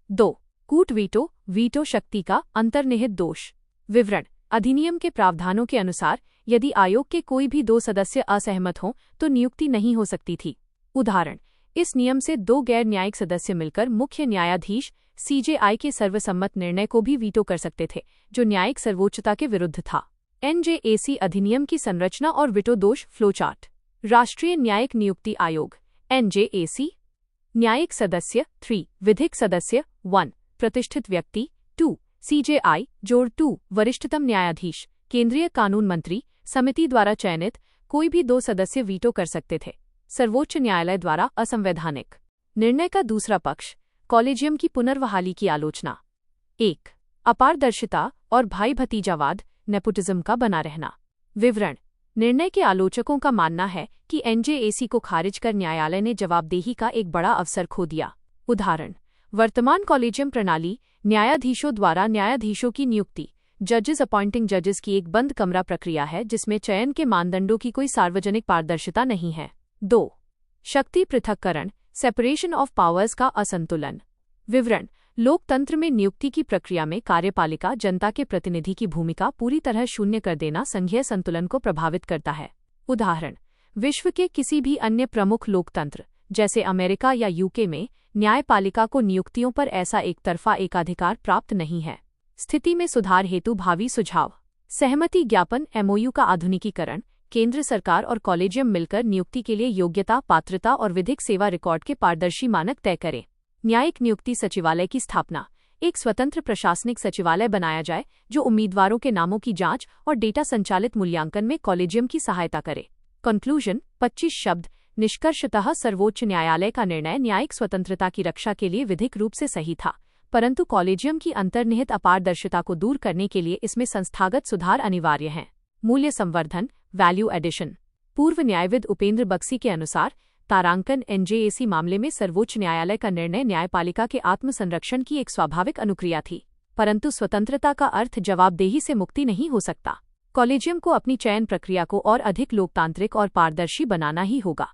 2. कूट वीटो शक्ति का अंतर्निहित दोष। विवरण। अधिनियम के प्रावधानों के अनुसार यदि आयोग के कोई भी 2 सदस्य असहमत हों तो नियुक्ति नहीं हो सकती थी। उदाहरण। इस नियम से 2 गैर न्यायिक सदस्य मिलकर मुख्य न्यायाधीश सीजेआई के सर्वसम्मत निर्णय को भी वीटो कर सकते थे, जो न्यायिक सर्वोच्चता के विरुद्ध था। एनजेएसी अधिनियम की संरचना और विटो दोष फ्लोचार्ट। राष्ट्रीय न्यायिक नियुक्ति आयोग एनजेएसी। न्यायिक सदस्य 3, विधिक सदस्य 1, प्रतिष्ठित व्यक्ति 2, सीजेआई जोड़ 2, वरिष्ठतम न्यायाधीश, केंद्रीय कानून मंत्री समिति द्वारा चयनित, कोई भी 2 सदस्य वीटो कर सकते थे। सर्वोच्च न्यायालय द्वारा असंवैधानिक। निर्णय का दूसरा पक्ष, कॉलेजियम की पुनर्बहाली की आलोचना। 1. अपारदर्शिता और भाई भतीजावाद, नेपोटिज्म का बना रहना। विवरण। निर्णय के आलोचकों का मानना है कि एनजेएसी को खारिज कर न्यायालय ने जवाबदेही का एक बड़ा अवसर खो दिया। उदाहरण, वर्तमान कॉलेजियम प्रणाली न्यायाधीशों द्वारा न्यायाधीशों की नियुक्ति, जजेस अपॉइंटिंग जजेस की एक बंद कमरा प्रक्रिया है जिसमें चयन के मानदंडों की कोई सार्वजनिक पारदर्शिता नहीं है। 2. शक्ति पृथक्करण, सेपरेशन ऑफ पावर्स का असंतुलन। विवरण। लोकतंत्र में नियुक्ति की प्रक्रिया में कार्यपालिका जनता के प्रतिनिधि की भूमिका पूरी तरह शून्य कर देना संघीय संतुलन को प्रभावित करता है। उदाहरण, विश्व के किसी भी अन्य प्रमुख लोकतंत्र जैसे अमेरिका या यूके में न्यायपालिका को नियुक्तियों पर ऐसा एकतरफा एकाधिकार प्राप्त नहीं है। स्थिति में सुधार हेतु भावी सुझाव। सहमति ज्ञापन एमओयू का आधुनिकीकरण, केंद्र सरकार और कॉलेजियम मिलकर नियुक्ति के लिए योग्यता, पात्रता और विधिक सेवा रिकॉर्ड के पारदर्शी मानक तय करें। न्यायिक नियुक्ति सचिवालय की स्थापना, एक स्वतंत्र प्रशासनिक सचिवालय बनाया जाए जो उम्मीदवारों के नामों की जांच और डेटा संचालित मूल्यांकन में कॉलेजियम की सहायता करे। कंक्लूजन 25 शब्द। निष्कर्षतः सर्वोच्च न्यायालय का निर्णय न्यायिक स्वतंत्रता की रक्षा के लिए विधिक रूप से सही था, परंतु कॉलेजियम की अंतर्निहित अपारदर्शिता को दूर करने के लिए इसमें संस्थागत सुधार अनिवार्य हैं। मूल्य संवर्धन, वैल्यू एडिशन। पूर्व न्यायविद उपेंद्र बक्सी के अनुसार तारांकन एनजेएसी मामले में सर्वोच्च न्यायालय का निर्णय न्यायपालिका के आत्मसंरक्षण की एक स्वाभाविक अनुक्रिया थी, परंतु स्वतंत्रता का अर्थ जवाबदेही से मुक्ति नहीं हो सकता। कॉलेजियम को अपनी चयन प्रक्रिया को और अधिक लोकतांत्रिक और पारदर्शी बनाना ही होगा।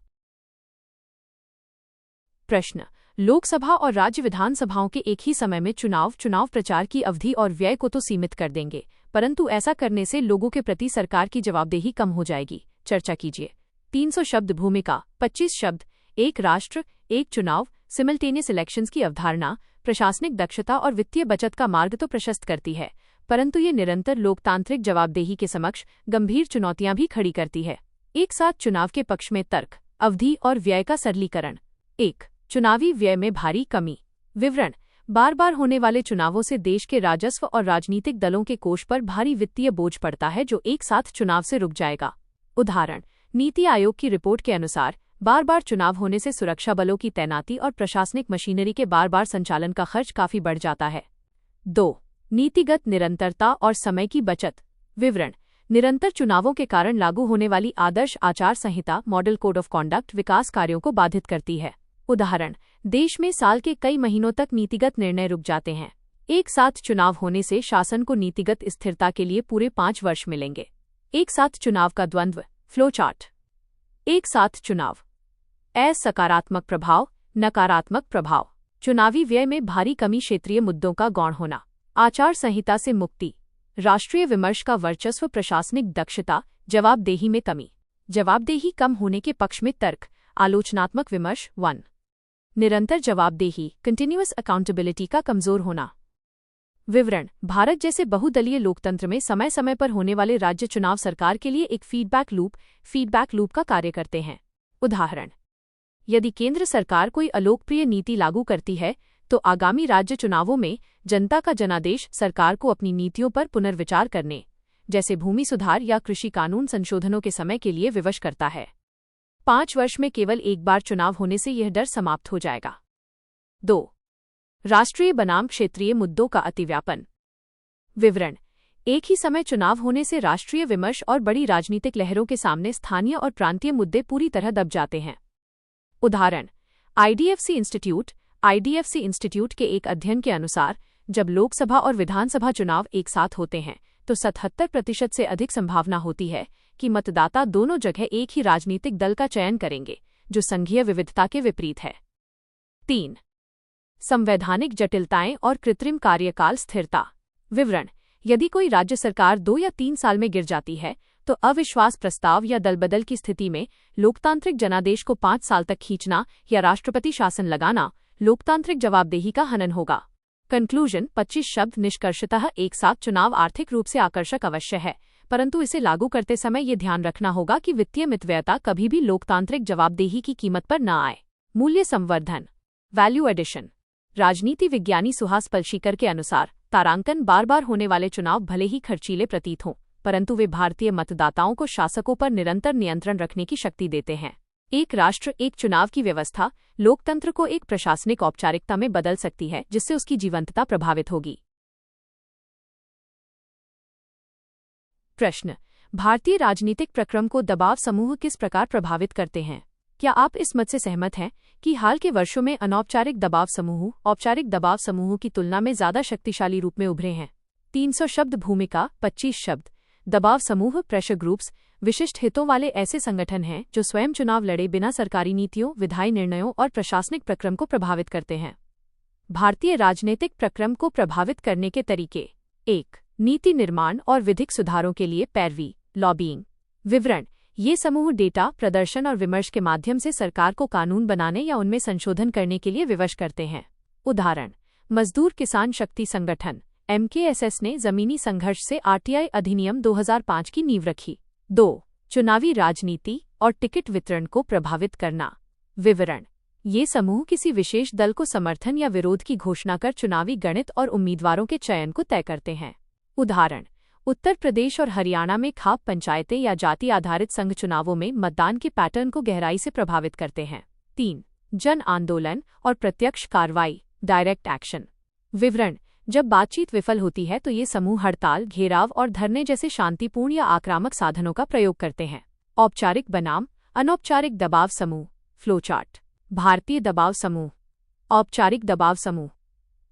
प्रश्न, लोकसभा और राज्य विधानसभाओं के एक ही समय में चुनाव प्रचार की अवधि और व्यय को तो सीमित कर देंगे, परंतु ऐसा करने से लोगों के प्रति सरकार की जवाबदेही कम हो जाएगी। चर्चा कीजिए। 300 शब्द भूमिका, 25 शब्द। एक राष्ट्र, एक चुनाव, सिमल्टेनियस इलेक्शंस की अवधारणा प्रशासनिक दक्षता और वित्तीय बचत का मार्ग तो प्रशस्त करती है, परंतु ये निरंतर लोकतांत्रिक जवाबदेही के समक्ष गंभीर चुनौतियां भी खड़ी करती है। एक साथ चुनाव के पक्ष में तर्क, अवधि और व्यय का सरलीकरण। 1. चुनावी व्यय में भारी कमी। विवरण। बार बार होने वाले चुनावों से देश के राजस्व और राजनीतिक दलों के कोष पर भारी वित्तीय बोझ पड़ता है जो एक साथ चुनाव से रुक जाएगा। उदाहरण, नीति आयोग की रिपोर्ट के अनुसार बार बार चुनाव होने से सुरक्षा बलों की तैनाती और प्रशासनिक मशीनरी के बार बार संचालन का खर्च काफी बढ़ जाता है। 2. नीतिगत निरंतरता और समय की बचत। विवरण। निरंतर चुनावों के कारण लागू होने वाली आदर्श आचार संहिता मॉडल कोड ऑफ कॉन्डक्ट विकास कार्यों को बाधित करती है। उदाहरण, देश में साल के कई महीनों तक नीतिगत निर्णय रुक जाते हैं। एक साथ चुनाव होने से शासन को नीतिगत स्थिरता के लिए पूरे 5 वर्ष मिलेंगे। एक साथ चुनाव का द्वंद्व, फ्लो चार्ट। एक साथ चुनाव। सकारात्मक प्रभाव, नकारात्मक प्रभाव। चुनावी व्यय में भारी कमी, क्षेत्रीय मुद्दों का गौण होना, आचार संहिता से मुक्ति, राष्ट्रीय विमर्श का वर्चस्व, प्रशासनिक दक्षता, जवाबदेही में कमी। जवाबदेही कम होने के पक्ष में तर्क, आलोचनात्मक विमर्श। 1. निरंतर जवाबदेही, कंटिन्यूअस अकाउंटेबिलिटी का कमजोर होना। विवरण। भारत जैसे बहुदलीय लोकतंत्र में समय समय पर होने वाले राज्य चुनाव सरकार के लिए एक फीडबैक लूप का कार्य करते हैं। उदाहरण, यदि केंद्र सरकार कोई अलोकप्रिय नीति लागू करती है तो आगामी राज्य चुनावों में जनता का जनादेश सरकार को अपनी नीतियों पर पुनर्विचार करने, जैसे भूमि सुधार या कृषि कानून संशोधनों के समय के लिए विवश करता है। 5 वर्ष में केवल एक बार चुनाव होने से यह डर समाप्त हो जाएगा। 2. राष्ट्रीय बनाम क्षेत्रीय मुद्दों का अतिव्यापन। विवरण। एक ही समय चुनाव होने से राष्ट्रीय विमर्श और बड़ी राजनीतिक लहरों के सामने स्थानीय और प्रांतीय मुद्दे पूरी तरह दब जाते हैं। उदाहरण, आईडीएफसी इंस्टीट्यूट के एक अध्ययन के अनुसार जब लोकसभा और विधानसभा चुनाव एक साथ होते हैं तो 77% से अधिक संभावना होती है कि मतदाता दोनों जगह एक ही राजनीतिक दल का चयन करेंगे, जो संघीय विविधता के विपरीत है। 3. संवैधानिक जटिलताएं और कृत्रिम कार्यकाल स्थिरता। विवरण। यदि कोई राज्य सरकार 2 या 3 साल में गिर जाती है तो अविश्वास प्रस्ताव या दलबदल की स्थिति में लोकतांत्रिक जनादेश को 5 साल तक खींचना या राष्ट्रपति शासन लगाना लोकतांत्रिक जवाबदेही का हनन होगा। कंक्लूजन 25 शब्द। निष्कर्षतः एक साथ चुनाव आर्थिक रूप से आकर्षक अवश्य है, परंतु इसे लागू करते समय ये ध्यान रखना होगा कि वित्तीय मितव्ययता कभी भी लोकतांत्रिक जवाबदेही की कीमत पर न आए। मूल्य संवर्धन, वैल्यू एडिशन। राजनीति विज्ञानी सुहास पलशीकर के अनुसार तारांकन बार बार होने वाले चुनाव भले ही खर्चीले प्रतीत हों, परंतु वे भारतीय मतदाताओं को शासकों पर निरंतर नियंत्रण रखने की शक्ति देते हैं। एक राष्ट्र एक चुनाव की व्यवस्था लोकतंत्र को एक प्रशासनिक औपचारिकता में बदल सकती है, जिससे उसकी जीवंतता प्रभावित होगी। प्रश्न: भारतीय राजनीतिक प्रक्रम को दबाव समूह किस प्रकार प्रभावित करते हैं? क्या आप इस मत से सहमत हैं कि हाल के वर्षों में अनौपचारिक दबाव समूह औपचारिक दबाव समूहों की तुलना में ज्यादा शक्तिशाली रूप में उभरे हैं? 300 शब्द भूमिका, 25 शब्द। दबाव समूह प्रेशर ग्रुप्स विशिष्ट हितों वाले ऐसे संगठन हैं जो स्वयं चुनाव लड़े बिना सरकारी नीतियों, विधायी निर्णयों और प्रशासनिक प्रक्रम को प्रभावित करते हैं। भारतीय राजनीतिक प्रक्रम को प्रभावित करने के तरीके: 1. नीति निर्माण और विधिक सुधारों के लिए पैरवी, लॉबिंग। विवरण: ये समूह डेटा, प्रदर्शन और विमर्श के माध्यम से सरकार को कानून बनाने या उनमें संशोधन करने के लिए विवश करते हैं। उदाहरण: मजदूर किसान शक्ति संगठन MKSS ने जमीनी संघर्ष से RTI अधिनियम 2005 की नींव रखी। 2. चुनावी राजनीति और टिकट वितरण को प्रभावित करना। विवरण: ये समूह किसी विशेष दल को समर्थन या विरोध की घोषणा कर चुनावी गणित और उम्मीदवारों के चयन को तय करते हैं। उदाहरण: उत्तर प्रदेश और हरियाणा में खाप पंचायतें या जाति आधारित संघ चुनावों में मतदान के पैटर्न को गहराई से प्रभावित करते हैं। 3. जन आंदोलन और प्रत्यक्ष कार्रवाई, डायरेक्ट एक्शन। विवरण: जब बातचीत विफल होती है तो ये समूह हड़ताल, घेराव और धरने जैसे शांतिपूर्ण या आक्रामक साधनों का प्रयोग करते हैं। औपचारिक बनाम अनौपचारिक दबाव समूह, फ्लोचार्ट। भारतीय दबाव समूह। औपचारिक दबाव समूह।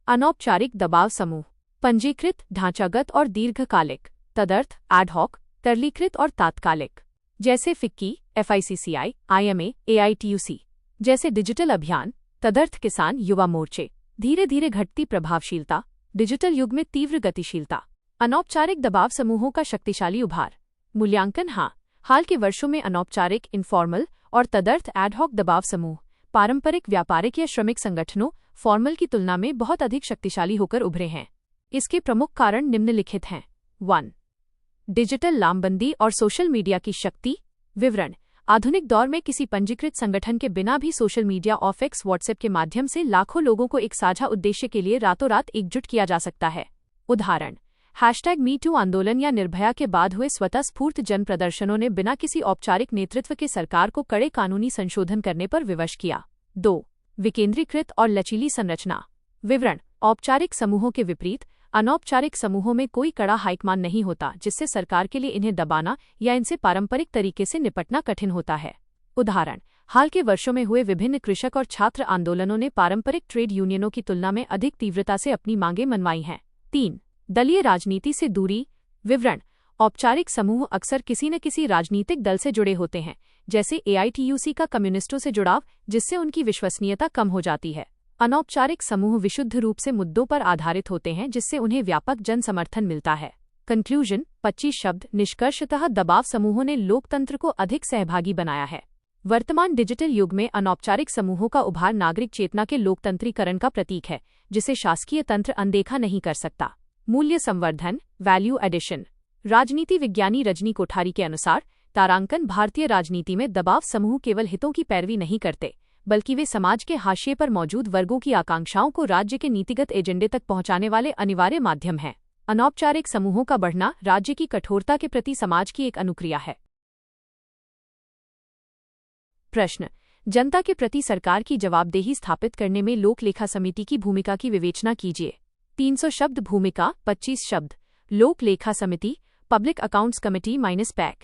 अनौपचारिक दबाव समूह। पंजीकृत, ढांचागत और दीर्घकालिक। तदर्थ, एडहॉक, तरलीकृत और तात्कालिक। जैसे फिक्की, FICCI, IMA, AITUC। जैसे डिजिटल अभियान, तदर्थ किसान युवा मोर्चे। धीरे धीरे घटती प्रभावशीलता, डिजिटल युग में तीव्र गतिशीलता। अनौपचारिक दबाव समूहों का शक्तिशाली उभार। मूल्यांकन: हाँ, हाल के वर्षों में अनौपचारिक, इनफॉर्मल और तदर्थ एडहॉक दबाव समूह पारंपरिक व्यापारिक या श्रमिक संगठनों फॉर्मल की तुलना में बहुत अधिक शक्तिशाली होकर उभरे हैं। इसके प्रमुख कारण निम्नलिखित हैं। 1. डिजिटल लामबंदी और सोशल मीडिया की शक्ति। विवरण: आधुनिक दौर में किसी पंजीकृत संगठन के बिना भी सोशल मीडिया और X, व्हाट्सएप के माध्यम से लाखों लोगों को एक साझा उद्देश्य के लिए रातों रात एकजुट किया जा सकता है। उदाहरण: #MeToo आंदोलन या निर्भया के बाद हुए स्वतःस्फूर्त जन प्रदर्शनों ने बिना किसी औपचारिक नेतृत्व के सरकार को कड़े कानूनी संशोधन करने पर विवश किया। 2. विकेंद्रीकृत और लचीली संरचना। विवरण: औपचारिक समूहों के विपरीत अनौपचारिक समूहों में कोई कड़ा हाईकमान नहीं होता, जिससे सरकार के लिए इन्हें दबाना या इनसे पारंपरिक तरीके से निपटना कठिन होता है। उदाहरण: हाल के वर्षों में हुए विभिन्न कृषक और छात्र आंदोलनों ने पारंपरिक ट्रेड यूनियनों की तुलना में अधिक तीव्रता से अपनी मांगें मनवाई हैं। 3. दलीय राजनीति से दूरी। विवरण: औपचारिक समूह अक्सर किसी न किसी राजनीतिक दल से जुड़े होते हैं, जैसे AITUC का कम्युनिस्टों से जुड़ाव, जिससे उनकी विश्वसनीयता कम हो जाती है। अनौपचारिक समूह विशुद्ध रूप से मुद्दों पर आधारित होते हैं, जिससे उन्हें व्यापक जन समर्थन मिलता है। कंक्लूजन, 25 शब्द। निष्कर्षतः दबाव समूहों ने लोकतंत्र को अधिक सहभागी बनाया है। वर्तमान डिजिटल युग में अनौपचारिक समूहों का उभार नागरिक चेतना के लोकतंत्रीकरण का प्रतीक है, जिसे शासकीय तंत्र अनदेखा नहीं कर सकता। मूल्य संवर्धन, वैल्यू एडिशन। राजनीति विज्ञानी रजनी कोठारी के अनुसार तारांकन भारतीय राजनीति में दबाव समूह केवल हितों की पैरवी नहीं करते, बल्कि वे समाज के हाशिए पर मौजूद वर्गों की आकांक्षाओं को राज्य के नीतिगत एजेंडे तक पहुंचाने वाले अनिवार्य माध्यम हैं। अनौपचारिक समूहों का बढ़ना राज्य की कठोरता के प्रति समाज की एक अनुक्रिया है। प्रश्न: जनता के प्रति सरकार की जवाबदेही स्थापित करने में लोक लेखा समिति की भूमिका की विवेचना कीजिए। 300 शब्द भूमिका, 25 शब्द। लोक लेखा समिति, पब्लिक अकाउंट्स कमेटी -पैक,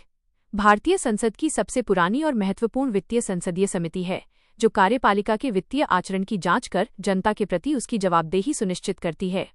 भारतीय संसद की सबसे पुरानी और महत्वपूर्ण वित्तीय संसदीय समिति है, जो कार्यपालिका के वित्तीय आचरण की जांच कर जनता के प्रति उसकी जवाबदेही सुनिश्चित करती है।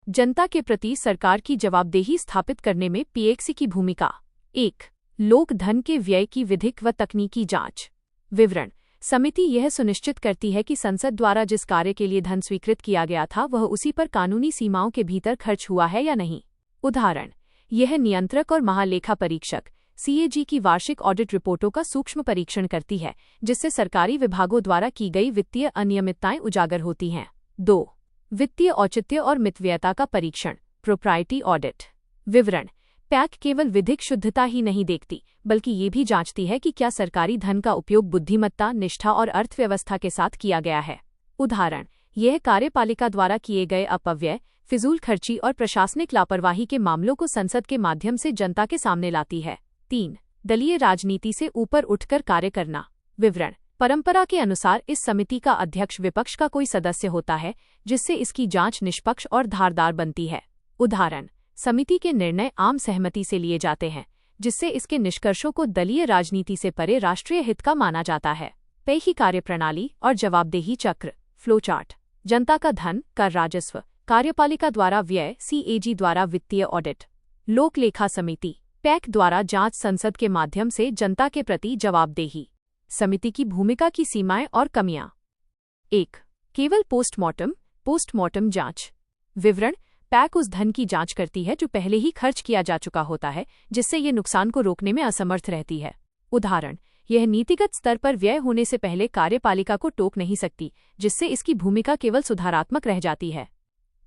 जनता के प्रति सरकार की जवाबदेही स्थापित करने में PAC की भूमिका। 1. लोक धन के व्यय की विधिक व तकनीकी जांच। विवरण: समिति यह सुनिश्चित करती है कि संसद द्वारा जिस कार्य के लिए धन स्वीकृत किया गया था वह उसी पर कानूनी सीमाओं के भीतर खर्च हुआ है या नहीं। उदाहरण: यह नियंत्रक और महालेखा परीक्षक CAG की वार्षिक ऑडिट रिपोर्टों का सूक्ष्म परीक्षण करती है, जिससे सरकारी विभागों द्वारा की गई वित्तीय अनियमितताएं उजागर होती हैं। 2. वित्तीय औचित्य और मितव्ययता का परीक्षण, प्रोप्राइटी ऑडिट। विवरण: पैक केवल विधिक शुद्धता ही नहीं देखती, बल्कि ये भी जांचती है कि क्या सरकारी धन का उपयोग बुद्धिमत्ता, निष्ठा और अर्थव्यवस्था के साथ किया गया है। उदाहरण, यह कार्यपालिका द्वारा किए गए अपव्यय, फिजूल खर्ची और प्रशासनिक लापरवाही के मामलों को संसद के माध्यम से जनता के सामने लाती है। 3. दलीय राजनीति से ऊपर उठकर कार्य करना। विवरण: परंपरा के अनुसार इस समिति का अध्यक्ष विपक्ष का कोई सदस्य होता है, जिससे इसकी जांच निष्पक्ष और धारदार बनती है। उदाहरण, समिति के निर्णय आम सहमति से लिए जाते हैं, जिससे इसके निष्कर्षों को दलीय राजनीति से परे राष्ट्रीय हित का माना जाता है। पेही कार्यप्रणाली और जवाबदेही चक्र फ्लो चार्ट। जनता का धन, कर राजस्व, कार्यपालिका द्वारा व्यय, CAG द्वारा वित्तीय ऑडिट, लोक लेखा समिति, पैक द्वारा जांच, संसद के माध्यम से जनता के प्रति जवाबदेही। समिति की भूमिका की सीमाएं और कमियां। 1. केवल पोस्टमार्टम जांच। विवरण: पैक उस धन की जांच करती है जो पहले ही खर्च किया जा चुका होता है, जिससे ये नुकसान को रोकने में असमर्थ रहती है। उदाहरण, यह नीतिगत स्तर पर व्यय होने से पहले कार्यपालिका को टोक नहीं सकती, जिससे इसकी भूमिका केवल सुधारात्मक रह जाती है।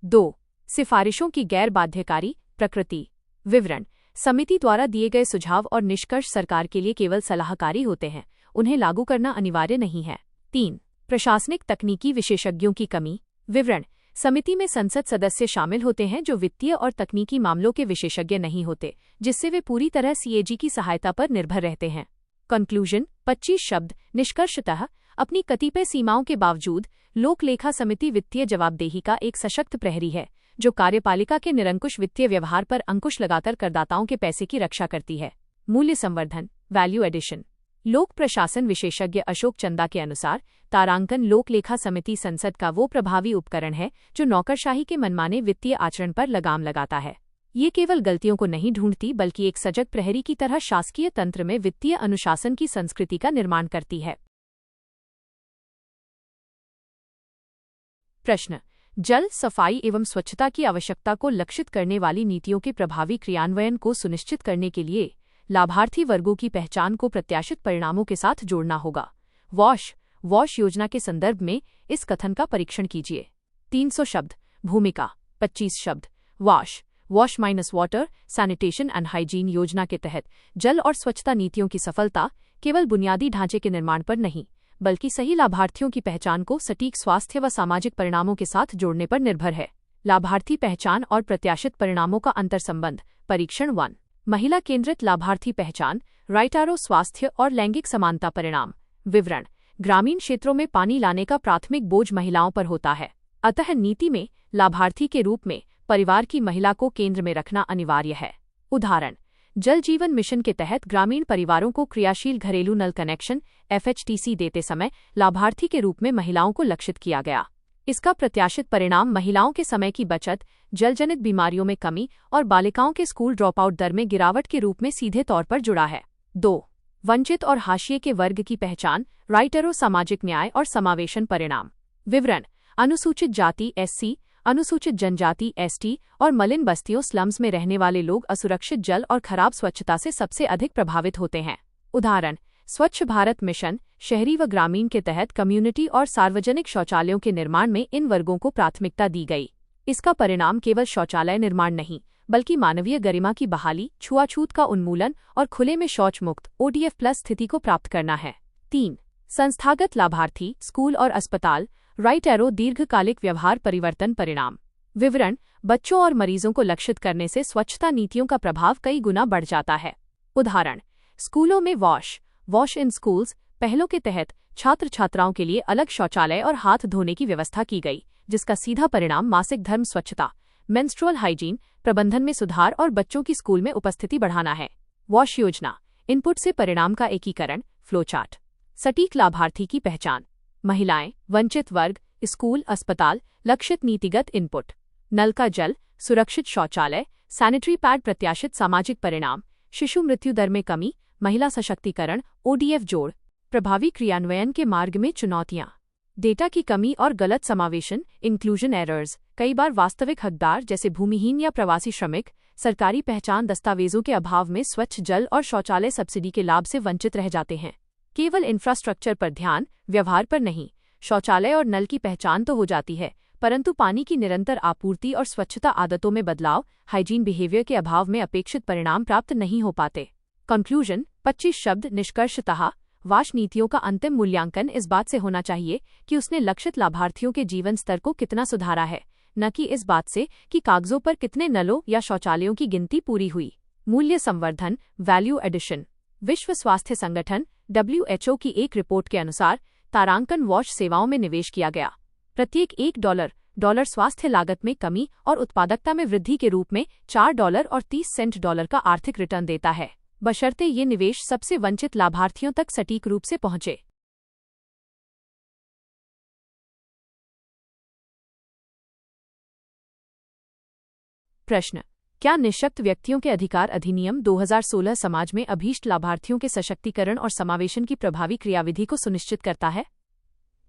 2. सिफारिशों की गैर बाध्यकारी प्रकृति। विवरण: समिति द्वारा दिए गए सुझाव और निष्कर्ष सरकार के लिए केवल सलाहकारी होते हैं, उन्हें लागू करना अनिवार्य नहीं है। 3. प्रशासनिक तकनीकी विशेषज्ञों की कमी। विवरण: समिति में संसद सदस्य शामिल होते हैं जो वित्तीय और तकनीकी मामलों के विशेषज्ञ नहीं होते, जिससे वे पूरी तरह CAG की सहायता पर निर्भर रहते हैं। कंक्लूजन 25 शब्द। निष्कर्षतः, अपनी कतिपय सीमाओं के बावजूद लोक लेखा समिति वित्तीय जवाबदेही का एक सशक्त प्रहरी है, जो कार्यपालिका के निरंकुश वित्तीय व्यवहार पर अंकुश लगाकर करदाताओं के पैसे की रक्षा करती है। मूल्य संवर्धन, वैल्यू एडिशन। लोक प्रशासन विशेषज्ञ अशोक चंदा के अनुसार, तारांकन लोक लेखा समिति संसद का वो प्रभावी उपकरण है जो नौकरशाही के मनमाने वित्तीय आचरण पर लगाम लगाता है। ये केवल गलतियों को नहीं ढूंढती, बल्कि एक सजग प्रहरी की तरह शासकीय तंत्र में वित्तीय अनुशासन की संस्कृति का निर्माण करती है। प्रश्न: जल, सफाई एवं स्वच्छता की आवश्यकता को लक्षित करने वाली नीतियों के प्रभावी क्रियान्वयन को सुनिश्चित करने के लिए लाभार्थी वर्गों की पहचान को प्रत्याशित परिणामों के साथ जोड़ना होगा। वॉश योजना के संदर्भ में इस कथन का परीक्षण कीजिए। 300 शब्द। भूमिका 25 शब्द। Wash minus water, sanitation and hygiene योजना के तहत जल और स्वच्छता नीतियों की सफलता केवल बुनियादी ढांचे के निर्माण पर नहीं, बल्कि सही लाभार्थियों की पहचान को सटीक स्वास्थ्य व सामाजिक परिणामों के साथ जोड़ने पर निर्भर है। लाभार्थी पहचान और प्रत्याशित परिणामों का अंतर्संबंध। परीक्षण 1। महिला केंद्रित लाभार्थी पहचान, राइट एरो, स्वास्थ्य और लैंगिक समानता परिणाम। विवरण: ग्रामीण क्षेत्रों में पानी लाने का प्राथमिक बोझ महिलाओं पर होता है, अतः नीति में लाभार्थी के रूप में परिवार की महिला को केंद्र में रखना अनिवार्य है। उदाहरण: जल जीवन मिशन के तहत ग्रामीण परिवारों को क्रियाशील घरेलू नल कनेक्शन FHTC देते समय लाभार्थी के रूप में महिलाओं को लक्षित किया गया। इसका प्रत्याशित परिणाम महिलाओं के समय की बचत, जलजनित बीमारियों में कमी और बालिकाओं के स्कूल ड्रॉपआउट दर में गिरावट के रूप में सीधे तौर पर जुड़ा है। 2. वंचित और हाशिए के वर्ग की पहचान, राइट एरो, सामाजिक न्याय और समावेशन परिणाम। विवरण: अनुसूचित जाति SC, अनुसूचित जनजाति ST और मलिन बस्तियों स्लम्स में रहने वाले लोग असुरक्षित जल और खराब स्वच्छता से सबसे अधिक प्रभावित होते हैं। उदाहरण: स्वच्छ भारत मिशन, शहरी व ग्रामीण के तहत कम्युनिटी और सार्वजनिक शौचालयों के निर्माण में इन वर्गों को प्राथमिकता दी गई। इसका परिणाम केवल शौचालय निर्माण नहीं, बल्कि मानवीय गरिमा की बहाली, छुआछूत का उन्मूलन और खुले में शौच मुक्त ODF+ स्थिति को प्राप्त करना है। 3. संस्थागत लाभार्थी, स्कूल और अस्पताल, राइट एरो, दीर्घकालिक व्यवहार परिवर्तन परिणाम। विवरण: बच्चों और मरीजों को लक्षित करने से स्वच्छता नीतियों का प्रभाव कई गुना बढ़ जाता है। उदाहरण: स्कूलों में वॉश इन स्कूल्स पहलों के तहत छात्र छात्राओं के लिए अलग शौचालय और हाथ धोने की व्यवस्था की गई, जिसका सीधा परिणाम मासिक धर्म स्वच्छता, मेंस्ट्रुअल हाइजीन प्रबंधन में सुधार और बच्चों की स्कूल में उपस्थिति बढ़ाना है। वॉश योजना, इनपुट से परिणाम का एकीकरण, फ्लो चार्ट। सटीक लाभार्थी की पहचान, महिलाएं, वंचित वर्ग, स्कूल, अस्पताल, लक्षित नीतिगत इनपुट, नल का जल, सुरक्षित शौचालय, सैनिटरी पैड, प्रत्याशित सामाजिक परिणाम, शिशु मृत्यु दर में कमी, महिला सशक्तिकरण, ODF जोड़। प्रभावी क्रियान्वयन के मार्ग में चुनौतियां, डेटा की कमी और गलत समावेशन, इंक्लूजन एरर्स। कई बार वास्तविक हकदार जैसे भूमिहीन या प्रवासी श्रमिक सरकारी पहचान दस्तावेजों के अभाव में स्वच्छ जल और शौचालय सब्सिडी के लाभ से वंचित रह जाते हैं। केवल इंफ्रास्ट्रक्चर पर ध्यान, व्यवहार पर नहीं। शौचालय और नल की पहचान तो हो जाती है, परंतु पानी की निरंतर आपूर्ति और स्वच्छता आदतों में बदलाव, हाइजीन बिहेवियर के अभाव में अपेक्षित परिणाम प्राप्त नहीं हो पाते। कंक्लूजन 25 शब्द। निष्कर्षतः वाश नीतियों का अंतिम मूल्यांकन इस बात से होना चाहिए कि उसने लक्षित लाभार्थियों के जीवन स्तर को कितना सुधारा है, न कि इस बात से कि कागजों पर कितने नलों या शौचालयों की गिनती पूरी हुई। मूल्य संवर्धन, वैल्यू एडिशन। विश्व स्वास्थ्य संगठन WHO की एक रिपोर्ट के अनुसार तारांकन वॉश सेवाओं में निवेश किया गया प्रत्येक $1 स्वास्थ्य लागत में कमी और उत्पादकता में वृद्धि के रूप में $4.30 का आर्थिक रिटर्न देता है, बशर्ते ये निवेश सबसे वंचित लाभार्थियों तक सटीक रूप से पहुंचे। प्रश्न: क्या निःशक्त व्यक्तियों के अधिकार अधिनियम 2016 समाज में अभीष्ट लाभार्थियों के सशक्तिकरण और समावेशन की प्रभावी क्रियाविधि को सुनिश्चित करता है?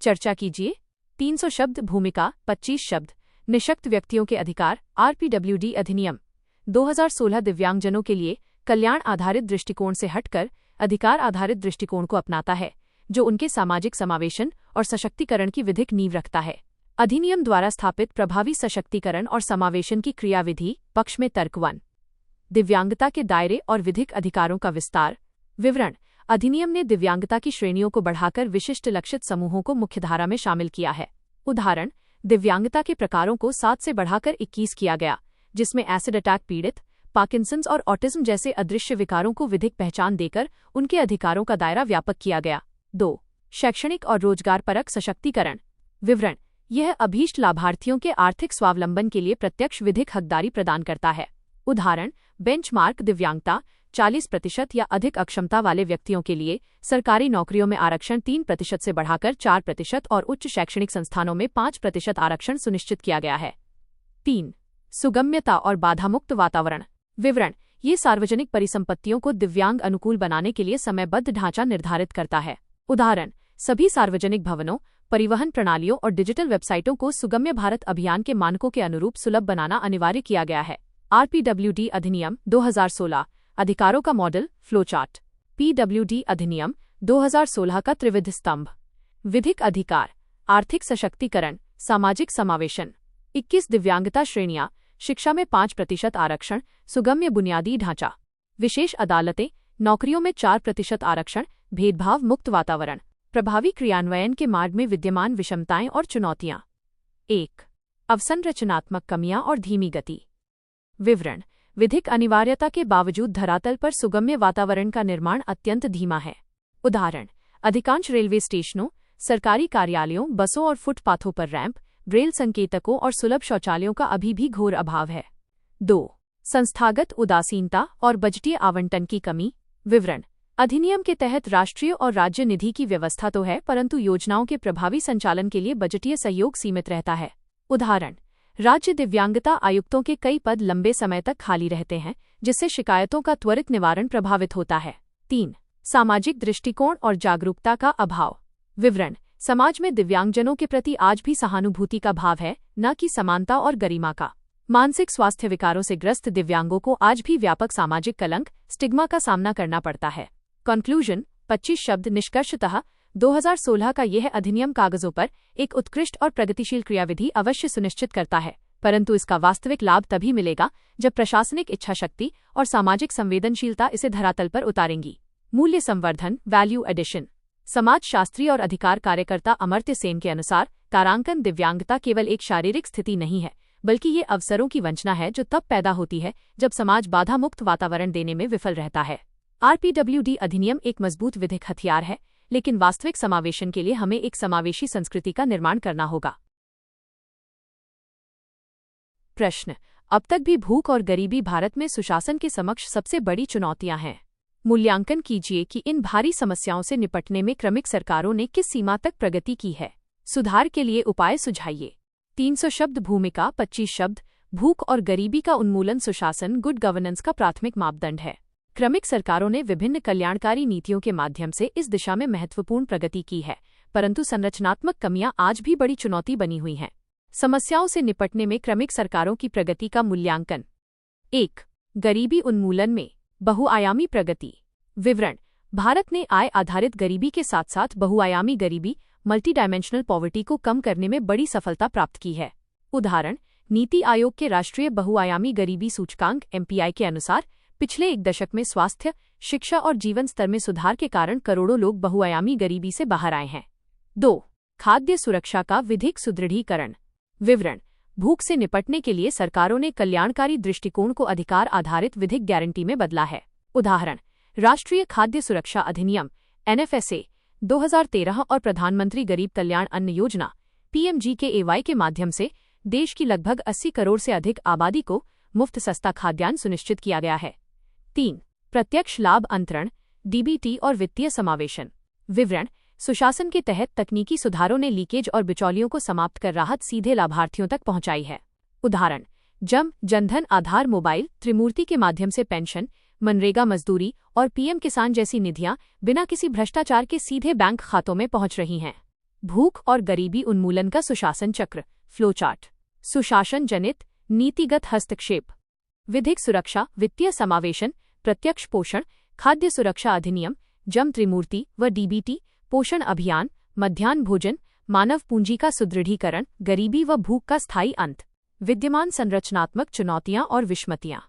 चर्चा कीजिए। 300 शब्द। भूमिका 25 शब्द। निःशक्त व्यक्तियों के अधिकार RPWD अधिनियम 2016 दिव्यांगजनों के लिए कल्याण आधारित दृष्टिकोण से हटकर अधिकार आधारित दृष्टिकोण को अपनाता है, जो उनके सामाजिक समावेशन और सशक्तिकरण की विधिक नींव रखता है। अधिनियम द्वारा स्थापित प्रभावी सशक्तिकरण और समावेशन की क्रियाविधि पक्ष में तर्क 1। दिव्यांगता के दायरे और विधिक अधिकारों का विस्तार। विवरण: अधिनियम ने दिव्यांगता की श्रेणियों को बढ़ाकर विशिष्ट लक्षित समूहों को मुख्यधारा में शामिल किया है। उदाहरण: दिव्यांगता के प्रकारों को 7 से बढ़ाकर 21 किया गया, जिसमें एसिड अटैक पीड़ित, पार्किंसंस और ऑटिज्म जैसे अदृश्य विकारों को विधिक पहचान देकर उनके अधिकारों का दायरा व्यापक किया गया। 2. शैक्षणिक और रोजगारपरक सशक्तिकरण। विवरण: यह अभीष्ट लाभार्थियों के आर्थिक स्वावलंबन के लिए प्रत्यक्ष विधिक हकदारी प्रदान करता है। उदाहरण: बेंचमार्क दिव्यांगता 40% या अधिक अक्षमता वाले व्यक्तियों के लिए सरकारी नौकरियों में आरक्षण 3% से बढ़ाकर 4% और उच्च शैक्षणिक संस्थानों में 5% आरक्षण सुनिश्चित किया गया है। 3. सुगम्यता और बाधामुक्त वातावरण। विवरण: ये सार्वजनिक परिसंपत्तियों को दिव्यांग अनुकूल बनाने के लिए समयबद्ध ढांचा निर्धारित करता है। उदाहरण: सभी सार्वजनिक भवनों, परिवहन प्रणालियों और डिजिटल वेबसाइटों को सुगम्य भारत अभियान के मानकों के अनुरूप सुलभ बनाना अनिवार्य किया गया है। RPWD अधिनियम 2016 अधिकारों का मॉडल फ्लोचार्ट। PWD अधिनियम 2016 का त्रिविध स्तंभ। विधिक अधिकार, आर्थिक सशक्तिकरण, सामाजिक समावेशन। 21 दिव्यांगता श्रेणियां, शिक्षा में 5% आरक्षण, सुगम्य बुनियादी ढांचा। विशेष अदालतें, नौकरियों में 4% आरक्षण, भेदभाव मुक्त वातावरण। प्रभावी क्रियान्वयन के मार्ग में विद्यमान विषमताएं और चुनौतियां। 1. अवसंरचनात्मक कमियां और धीमी गति। विवरण: विधिक अनिवार्यता के बावजूद धरातल पर सुगम्य वातावरण का निर्माण अत्यंत धीमा है। उदाहरण: अधिकांश रेलवे स्टेशनों, सरकारी कार्यालयों, बसों और फुटपाथों पर रैंप, ब्रेल संकेतकों और सुलभ शौचालयों का अभी भी घोर अभाव है। 2. संस्थागत उदासीनता और बजटीय आवंटन की कमी। विवरण: अधिनियम के तहत राष्ट्रीय और राज्य निधि की व्यवस्था तो है, परंतु योजनाओं के प्रभावी संचालन के लिए बजटीय सहयोग सीमित रहता है। उदाहरण: राज्य दिव्यांगता आयुक्तों के कई पद लंबे समय तक खाली रहते हैं, जिससे शिकायतों का त्वरित निवारण प्रभावित होता है। 3. सामाजिक दृष्टिकोण और जागरूकता का अभाव। विवरण: समाज में दिव्यांगजनों के प्रति आज भी सहानुभूति का भाव है, न कि समानता और गरिमा का। मानसिक स्वास्थ्य विकारों से ग्रस्त दिव्यांगों को आज भी व्यापक सामाजिक कलंक, स्टिग्मा का सामना करना पड़ता है। कंक्लूजन 25 शब्द। निष्कर्षतः 2016 का यह अधिनियम कागजों पर एक उत्कृष्ट और प्रगतिशील क्रियाविधि अवश्य सुनिश्चित करता है, परंतु इसका वास्तविक लाभ तभी मिलेगा जब प्रशासनिक इच्छाशक्ति और सामाजिक संवेदनशीलता इसे धरातल पर उतारेंगी। मूल्य संवर्धन, वैल्यू एडिशन। समाजशास्त्री और अधिकार कार्यकर्ता अमर्त्य सेन के अनुसार तारांकन दिव्यांगता केवल एक शारीरिक स्थिति नहीं है, बल्कि ये अवसरों की वंचना है जो तब पैदा होती है जब समाज बाधा मुक्त वातावरण देने में विफल रहता है। RPWD अधिनियम एक मजबूत विधिक हथियार है, लेकिन वास्तविक समावेशन के लिए हमें एक समावेशी संस्कृति का निर्माण करना होगा। प्रश्न: अब तक भी भूख और गरीबी भारत में सुशासन के समक्ष सबसे बड़ी चुनौतियां हैं। मूल्यांकन कीजिए कि इन भारी समस्याओं से निपटने में क्रमिक सरकारों ने किस सीमा तक प्रगति की है। सुधार के लिए उपाय सुझाइए। 300 शब्द। भूमिका 25 शब्द। भूख और गरीबी का उन्मूलन सुशासन, गुड गवर्नेंस का प्राथमिक मापदंड है। क्रमिक सरकारों ने विभिन्न कल्याणकारी नीतियों के माध्यम से इस दिशा में महत्वपूर्ण प्रगति की है, परंतु संरचनात्मक कमियां आज भी बड़ी चुनौती बनी हुई हैं। समस्याओं से निपटने में क्रमिक सरकारों की प्रगति का मूल्यांकन। 1. गरीबी उन्मूलन में बहुआयामी प्रगति। विवरण: भारत ने आय आधारित गरीबी के साथ साथ बहुआयामी गरीबी, मल्टी डायमेंशनल पॉवर्टी को कम करने में बड़ी सफलता प्राप्त की है। उदाहरण, नीति आयोग के राष्ट्रीय बहुआयामी गरीबी सूचकांक (MPI) के अनुसार पिछले एक दशक में स्वास्थ्य, शिक्षा और जीवन स्तर में सुधार के कारण करोड़ों लोग बहुआयामी गरीबी से बाहर आए हैं। 2. खाद्य सुरक्षा का विधिक सुदृढ़ीकरण। विवरण: भूख से निपटने के लिए सरकारों ने कल्याणकारी दृष्टिकोण को अधिकार आधारित विधिक गारंटी में बदला है। उदाहरण, राष्ट्रीय खाद्य सुरक्षा अधिनियम (NFSA) 2013 और प्रधानमंत्री गरीब कल्याण अन्न योजना (PMGKAY) के माध्यम से देश की लगभग 80 करोड़ से अधिक आबादी को मुफ्त सस्ता खाद्यान्न सुनिश्चित किया गया है। 3. प्रत्यक्ष लाभ अंतरण (DBT) और वित्तीय समावेशन। विवरण: सुशासन के तहत तकनीकी सुधारों ने लीकेज और बिचौलियों को समाप्त कर राहत सीधे लाभार्थियों तक पहुंचाई है। उदाहरण, जनधन आधार मोबाइल त्रिमूर्ति के माध्यम से पेंशन, मनरेगा मजदूरी और PM किसान जैसी निधियां बिना किसी भ्रष्टाचार के सीधे बैंक खातों में पहुंच रही हैं। भूख और गरीबी उन्मूलन का सुशासन चक्र फ्लोचार्ट। सुशासन जनित नीतिगत हस्तक्षेप। विधिक सुरक्षा, वित्तीय समावेशन, प्रत्यक्ष पोषण, खाद्य सुरक्षा अधिनियम, त्रिमूर्ति व DBT, पोषण अभियान, मध्याह्न भोजन, मानव पूंजी का सुदृढ़ीकरण, गरीबी व भूख का स्थायी अंत। विद्यमान संरचनात्मक चुनौतियां और विषमतियां।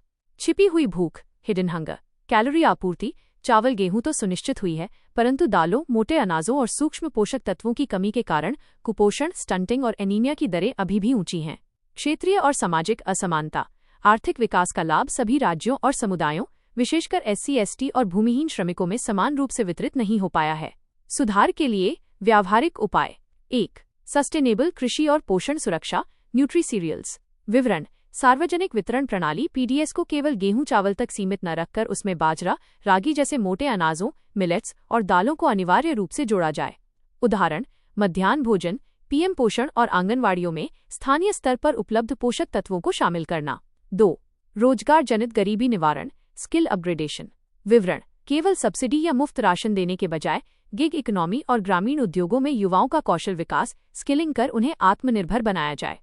छिपी हुई भूख हिडन हंगर। कैलोरी आपूर्ति, चावल गेहूं तो सुनिश्चित हुई है, परंतु दालों, मोटे अनाजों और सूक्ष्म पोषक तत्वों की कमी के कारण कुपोषण, स्टंटिंग और एनीमिया की दरें अभी भी ऊंची हैं। क्षेत्रीय और सामाजिक असमानता। आर्थिक विकास का लाभ सभी राज्यों और समुदायों, विशेषकर SC, ST और भूमिहीन श्रमिकों में समान रूप से वितरित नहीं हो पाया है। सुधार के लिए व्यावहारिक उपाय। 1. सस्टेनेबल कृषि और पोषण सुरक्षा न्यूट्री सीरियल्स। विवरण: सार्वजनिक वितरण प्रणाली PDS को केवल गेहूं चावल तक सीमित न रखकर उसमें बाजरा, रागी जैसे मोटे अनाजों, मिलेट्स और दालों को अनिवार्य रूप से जोड़ा जाए। उदाहरण, मध्याह्न भोजन, PM पोषण और आंगनवाड़ियों में स्थानीय स्तर पर उपलब्ध पोषक तत्वों को शामिल करना। 2. रोजगार जनित गरीबी निवारण स्किल अपग्रेडेशन। विवरण: केवल सब्सिडी या मुफ्त राशन देने के बजाय गिग इकोनॉमी और ग्रामीण उद्योगों में युवाओं का कौशल विकास स्किलिंग कर उन्हें आत्मनिर्भर बनाया जाए।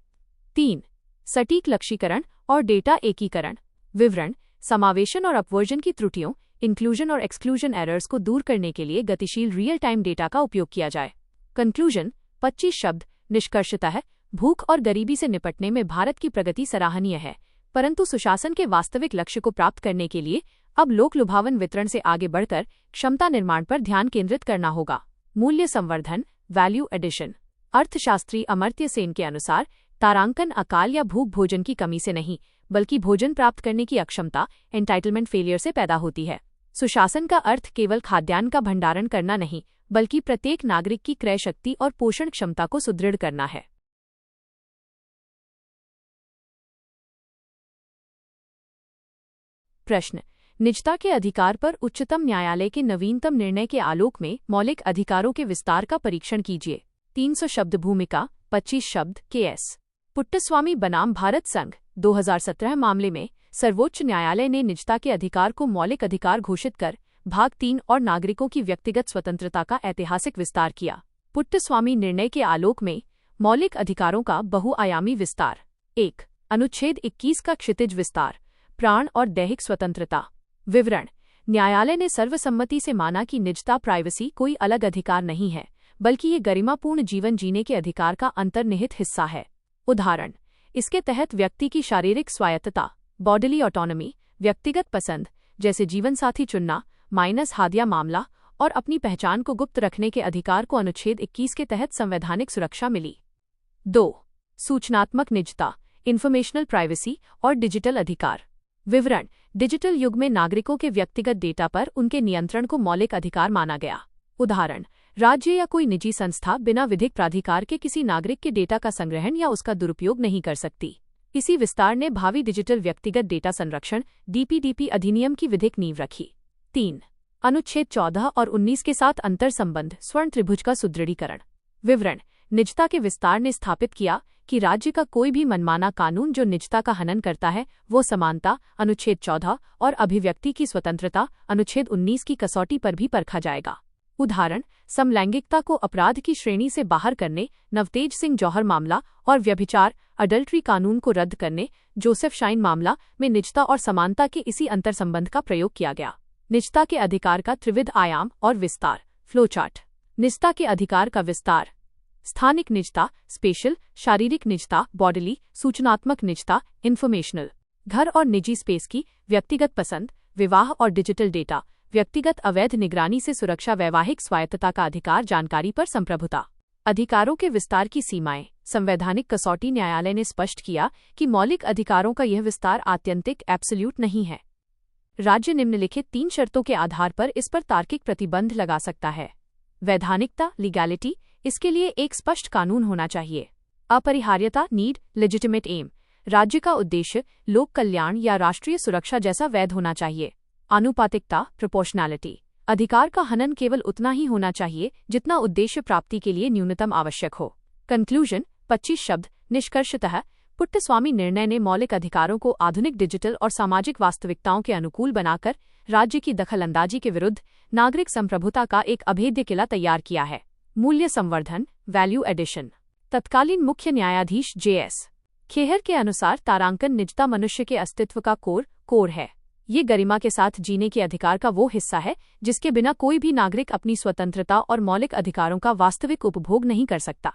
3. सटीक लक्ष्यीकरण और डेटा एकीकरण। विवरण: समावेशन और अपवर्जन की त्रुटियों, इंक्लूजन और एक्सक्लूजन एरर्स को दूर करने के लिए गतिशील रियल टाइम डेटा का उपयोग किया जाए। कंक्लूजन 25 शब्द। निष्कर्षतः भूख और गरीबी से निपटने में भारत की प्रगति सराहनीय है, परंतु सुशासन के वास्तविक लक्ष्य को प्राप्त करने के लिए अब लोक लुभावन वितरण से आगे बढ़कर क्षमता निर्माण पर ध्यान केंद्रित करना होगा। मूल्य संवर्धन वैल्यू एडिशन। अर्थशास्त्री अमर्त्य सेन के अनुसार तारांकन अकाल या भूख भोजन की कमी से नहीं, बल्कि भोजन प्राप्त करने की अक्षमता एंटाइटलमेंट फेलियर से पैदा होती है। सुशासन का अर्थ केवल खाद्यान्न का भंडारण करना नहीं, बल्कि प्रत्येक नागरिक की क्रय शक्ति और पोषण क्षमता को सुदृढ़ करना है। प्रश्न: निजता के अधिकार पर उच्चतम न्यायालय के नवीनतम निर्णय के आलोक में मौलिक अधिकारों के विस्तार का परीक्षण कीजिए। 300 शब्द भूमिका 25 शब्द KS पुट्टस्वामी बनाम भारत संघ 2017 मामले में सर्वोच्च न्यायालय ने निजता के अधिकार को मौलिक अधिकार घोषित कर भाग 3 और नागरिकों की व्यक्तिगत स्वतंत्रता का ऐतिहासिक विस्तार किया। पुट्टस्वामी निर्णय के आलोक में मौलिक अधिकारों का बहुआयामी विस्तार। 1. अनुच्छेद 21 का क्षितिज विस्तार, प्राण और दैहिक स्वतंत्रता। विवरण: न्यायालय ने सर्वसम्मति से माना कि निजता प्राइवेसी कोई अलग अधिकार नहीं है, बल्कि ये गरिमापूर्ण जीवन जीने के अधिकार का अंतर्निहित हिस्सा है। उदाहरण: इसके तहत व्यक्ति की शारीरिक स्वायत्तता बॉडीली ऑटोनॉमी, व्यक्तिगत पसंद जैसे जीवनसाथी चुनना हादिया मामला और अपनी पहचान को गुप्त रखने के अधिकार को अनुच्छेद 21 के तहत संवैधानिक सुरक्षा मिली। 2. सूचनात्मक निजता इंफॉर्मेशनल प्राइवेसी और डिजिटल अधिकार। विवरण: डिजिटल युग में नागरिकों के व्यक्तिगत डेटा पर उनके नियंत्रण को मौलिक अधिकार माना गया। उदाहरण: राज्य या कोई निजी संस्था बिना विधिक प्राधिकार के किसी नागरिक के डेटा का संग्रहण या उसका दुरुपयोग नहीं कर सकती। इसी विस्तार ने भावी डिजिटल व्यक्तिगत डेटा संरक्षण DPDP अधिनियम की विधिक नींव रखी। 3. अनुच्छेद 14 और 19 के साथ अंतर संबंध स्वर्ण त्रिभुज का सुदृढ़ीकरण। विवरण: निजता के विस्तार ने स्थापित किया कि राज्य का कोई भी मनमाना कानून जो निजता का हनन करता है वो समानता अनुच्छेद 14 और अभिव्यक्ति की स्वतंत्रता अनुच्छेद 19 की कसौटी पर भी परखा जाएगा। उदाहरण: समलैंगिकता को अपराध की श्रेणी से बाहर करने नवतेज सिंह जौहर मामला और व्यभिचार अडल्ट्री कानून को रद्द करने जोसेफ शाइन मामला में निजता और समानता के इसी अंतर संबंध का प्रयोग किया गया। निजता के अधिकार का त्रिविध आयाम और विस्तार फ्लोचार्ट। निजता के अधिकार का विस्तार। स्थानिक निजता, स्पेशल, शारीरिक निजता, बॉडीली, सूचनात्मक निजता, इन्फॉर्मेशनल, घर और निजी स्पेस की, व्यक्तिगत पसंद, विवाह और डिजिटल डेटा, व्यक्तिगत अवैध निगरानी से सुरक्षा, वैवाहिक स्वायत्तता का अधिकार, जानकारी पर संप्रभुता। अधिकारों के विस्तार की सीमाएं। संवैधानिक कसौटी न्यायालय ने स्पष्ट किया कि मौलिक अधिकारों का यह विस्तार आत्यंतिक एब्सोल्यूट नहीं है। राज्य निम्नलिखित 3 शर्तों के आधार पर इस पर तार्किक प्रतिबंध लगा सकता है। वैधानिकता, लीगैलिटी, इसके लिए एक स्पष्ट कानून होना चाहिए। अपरिहार्यता, नीड, लेजिटिमेट एम, राज्य का उद्देश्य लोक कल्याण या राष्ट्रीय सुरक्षा जैसा वैध होना चाहिए। आनुपातिकता, प्रोपोर्शनैलिटी, अधिकार का हनन केवल उतना ही होना चाहिए जितना उद्देश्य प्राप्ति के लिए न्यूनतम आवश्यक हो। कंक्लूजन, 25 शब्द। निष्कर्षतः पुट्टस्वामी निर्णय ने मौलिक अधिकारों को आधुनिक डिजिटल और सामाजिक वास्तविकताओं के अनुकूल बनाकर राज्य की दखलंदाजी के विरुद्ध नागरिक संप्रभुता का एक अभेद्य किला तैयार किया है। मूल्य संवर्धन, वैल्यू एडिशन। तत्कालीन मुख्य न्यायाधीश J.S. खेहर के अनुसार तारांकन निजता मनुष्य के अस्तित्व का कोर है। ये गरिमा के साथ जीने के अधिकार का वो हिस्सा है जिसके बिना कोई भी नागरिक अपनी स्वतंत्रता और मौलिक अधिकारों का वास्तविक उपभोग नहीं कर सकता।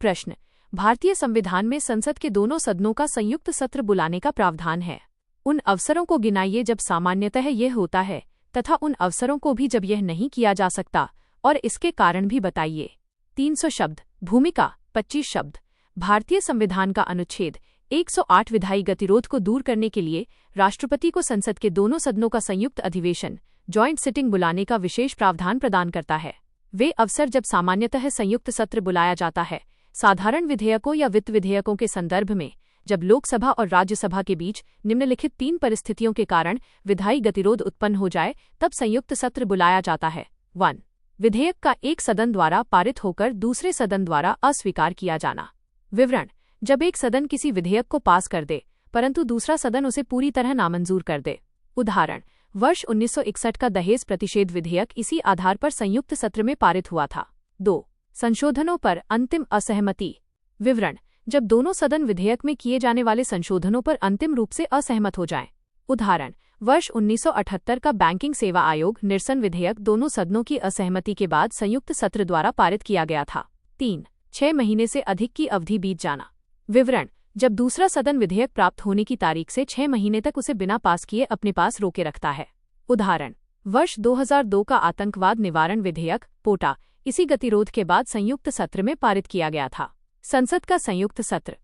प्रश्न, भारतीय संविधान में संसद के दोनों सदनों का संयुक्त सत्र बुलाने का प्रावधान है। उन अवसरों को गिनाइए जब सामान्यतः यह होता है तथा उन अवसरों को भी जब यह नहीं किया जा सकता, और इसके कारण भी बताइए। 300 शब्द। भूमिका, 25 शब्द। भारतीय संविधान का अनुच्छेद 108 विधायी गतिरोध को दूर करने के लिए राष्ट्रपति को संसद के दोनों सदनों का संयुक्त अधिवेशन जॉइंट सिटिंग बुलाने का विशेष प्रावधान प्रदान करता है। वे अवसर जब सामान्यतः संयुक्त सत्र बुलाया जाता है, साधारण विधेयकों या वित्त विधेयकों के संदर्भ में, जब लोकसभा और राज्यसभा के बीच निम्नलिखित 3 परिस्थितियों के कारण विधायी गतिरोध उत्पन्न हो जाए, तब संयुक्त सत्र बुलाया जाता है। 1. विधेयक का एक सदन द्वारा पारित होकर दूसरे सदन द्वारा अस्वीकार किया जाना। विवरण, जब एक सदन किसी विधेयक को पास कर दे परंतु दूसरा सदन उसे पूरी तरह नामंजूर कर दे। उदाहरण, वर्ष 1961 का दहेज प्रतिषेध विधेयक इसी आधार पर संयुक्त सत्र में पारित हुआ था। 2. संशोधनों पर अंतिम असहमति। विवरण, जब दोनों सदन विधेयक में किए जाने वाले संशोधनों पर अंतिम रूप से असहमत हो जाएं। उदाहरण, वर्ष 1978 का बैंकिंग सेवा आयोग निरसन विधेयक दोनों सदनों की असहमति के बाद संयुक्त सत्र द्वारा पारित किया गया था। 3. 6 महीने से अधिक की अवधि बीत जाना। विवरण, जब दूसरा सदन विधेयक प्राप्त होने की तारीख से 6 महीने तक उसे बिना पास किए अपने पास रोके रखता है। उदाहरण, वर्ष 2002 का आतंकवाद निवारण विधेयक पोटा इसी गतिरोध के बाद संयुक्त सत्र में पारित किया गया था। संसद का संयुक्त सत्र।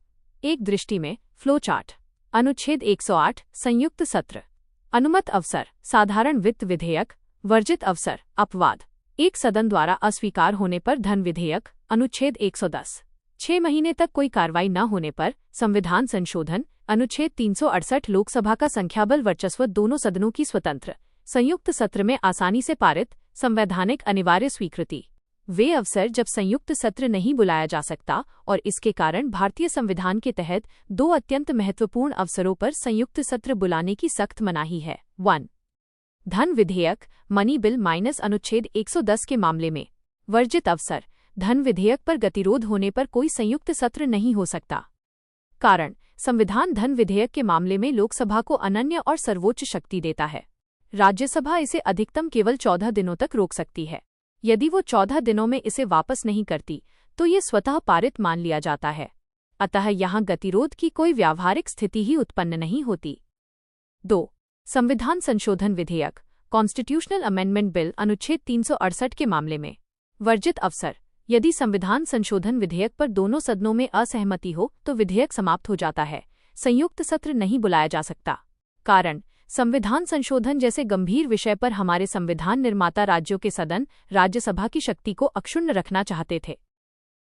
एक दृष्टि में फ्लो चार्ट। अनुच्छेद 108 संयुक्त सत्र। अनुमत अवसर, साधारण वित्त विधेयक, वर्जित अवसर, अपवाद, एक सदन द्वारा अस्वीकार होने पर धन विधेयक, अनुच्छेद 110। 6 महीने तक कोई कार्रवाई न होने पर संविधान संशोधन, अनुच्छेद 368 लोकसभा का संख्याबल वर्चस्व दोनों सदनों की स्वतंत्र संयुक्त सत्र में आसानी से पारित संवैधानिक अनिवार्य स्वीकृति। वे अवसर जब संयुक्त सत्र नहीं बुलाया जा सकता और इसके कारण भारतीय संविधान के तहत 2 अत्यंत महत्वपूर्ण अवसरों पर संयुक्त सत्र बुलाने की सख्त मनाही है। 1. धन विधेयक, मनी बिल माइनस अनुच्छेद 110 के मामले में वर्जित अवसर, धन विधेयक पर गतिरोध होने पर कोई संयुक्त सत्र नहीं हो सकता। कारण, संविधान धन विधेयक के मामले में लोकसभा को अनन्य और सर्वोच्च शक्ति देता है। राज्यसभा इसे अधिकतम केवल 14 दिनों तक रोक सकती है। यदि वो 14 दिनों में इसे वापस नहीं करती तो ये स्वतः पारित मान लिया जाता है। अतः यहाँ गतिरोध की कोई व्यावहारिक स्थिति ही उत्पन्न नहीं होती। 2. संविधान संशोधन विधेयक, कॉन्स्टिट्यूशनल अमेंडमेंट बिल, अनुच्छेद 368 के मामले में वर्जित अवसर, यदि संविधान संशोधन विधेयक पर दोनों सदनों में असहमति हो तो विधेयक समाप्त हो जाता है। संयुक्त सत्र नहीं बुलाया जा सकता। कारण, संविधान संशोधन जैसे गंभीर विषय पर हमारे संविधान निर्माता राज्यों के सदन राज्यसभा की शक्ति को अक्षुण्ण रखना चाहते थे।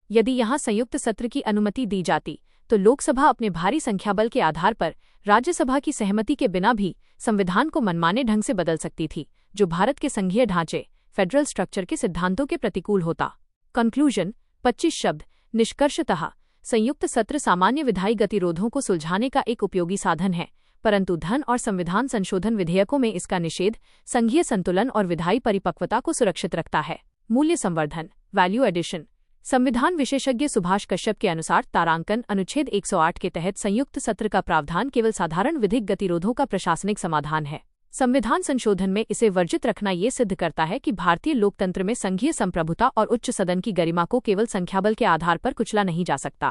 यदि यहाँ संयुक्त सत्र की अनुमति दी जाती तो लोकसभा अपने भारी संख्याबल के आधार पर राज्यसभा की सहमति के बिना भी संविधान को मनमाने ढंग से बदल सकती थी, जो भारत के संघीय ढांचे फेडरल स्ट्रक्चर के सिद्धांतों के प्रतिकूल होता। कंक्लूजन, 25 शब्द। निष्कर्षतः संयुक्त सत्र सामान्य विधायी गतिरोधों को सुलझाने का एक उपयोगी साधन है, परंतु धन और संविधान संशोधन विधेयकों में इसका निषेध संघीय संतुलन और विधायी परिपक्वता को सुरक्षित रखता है। मूल्य संवर्धन, वैल्यू एडिशन। संविधान विशेषज्ञ सुभाष कश्यप के अनुसार तारांकन अनुच्छेद 108 के तहत संयुक्त सत्र का प्रावधान केवल साधारण विधिक गतिरोधों का प्रशासनिक समाधान है। संविधान संशोधन में इसे वर्जित रखना ये सिद्ध करता है कि भारतीय लोकतंत्र में संघीय संप्रभुता और उच्च सदन की गरिमा को केवल संख्याबल के आधार पर कुचला नहीं जा सकता।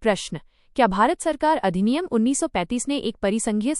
प्रश्न: क्या भारत सरकार अधिनियम 1935 ने एक परिसंघीय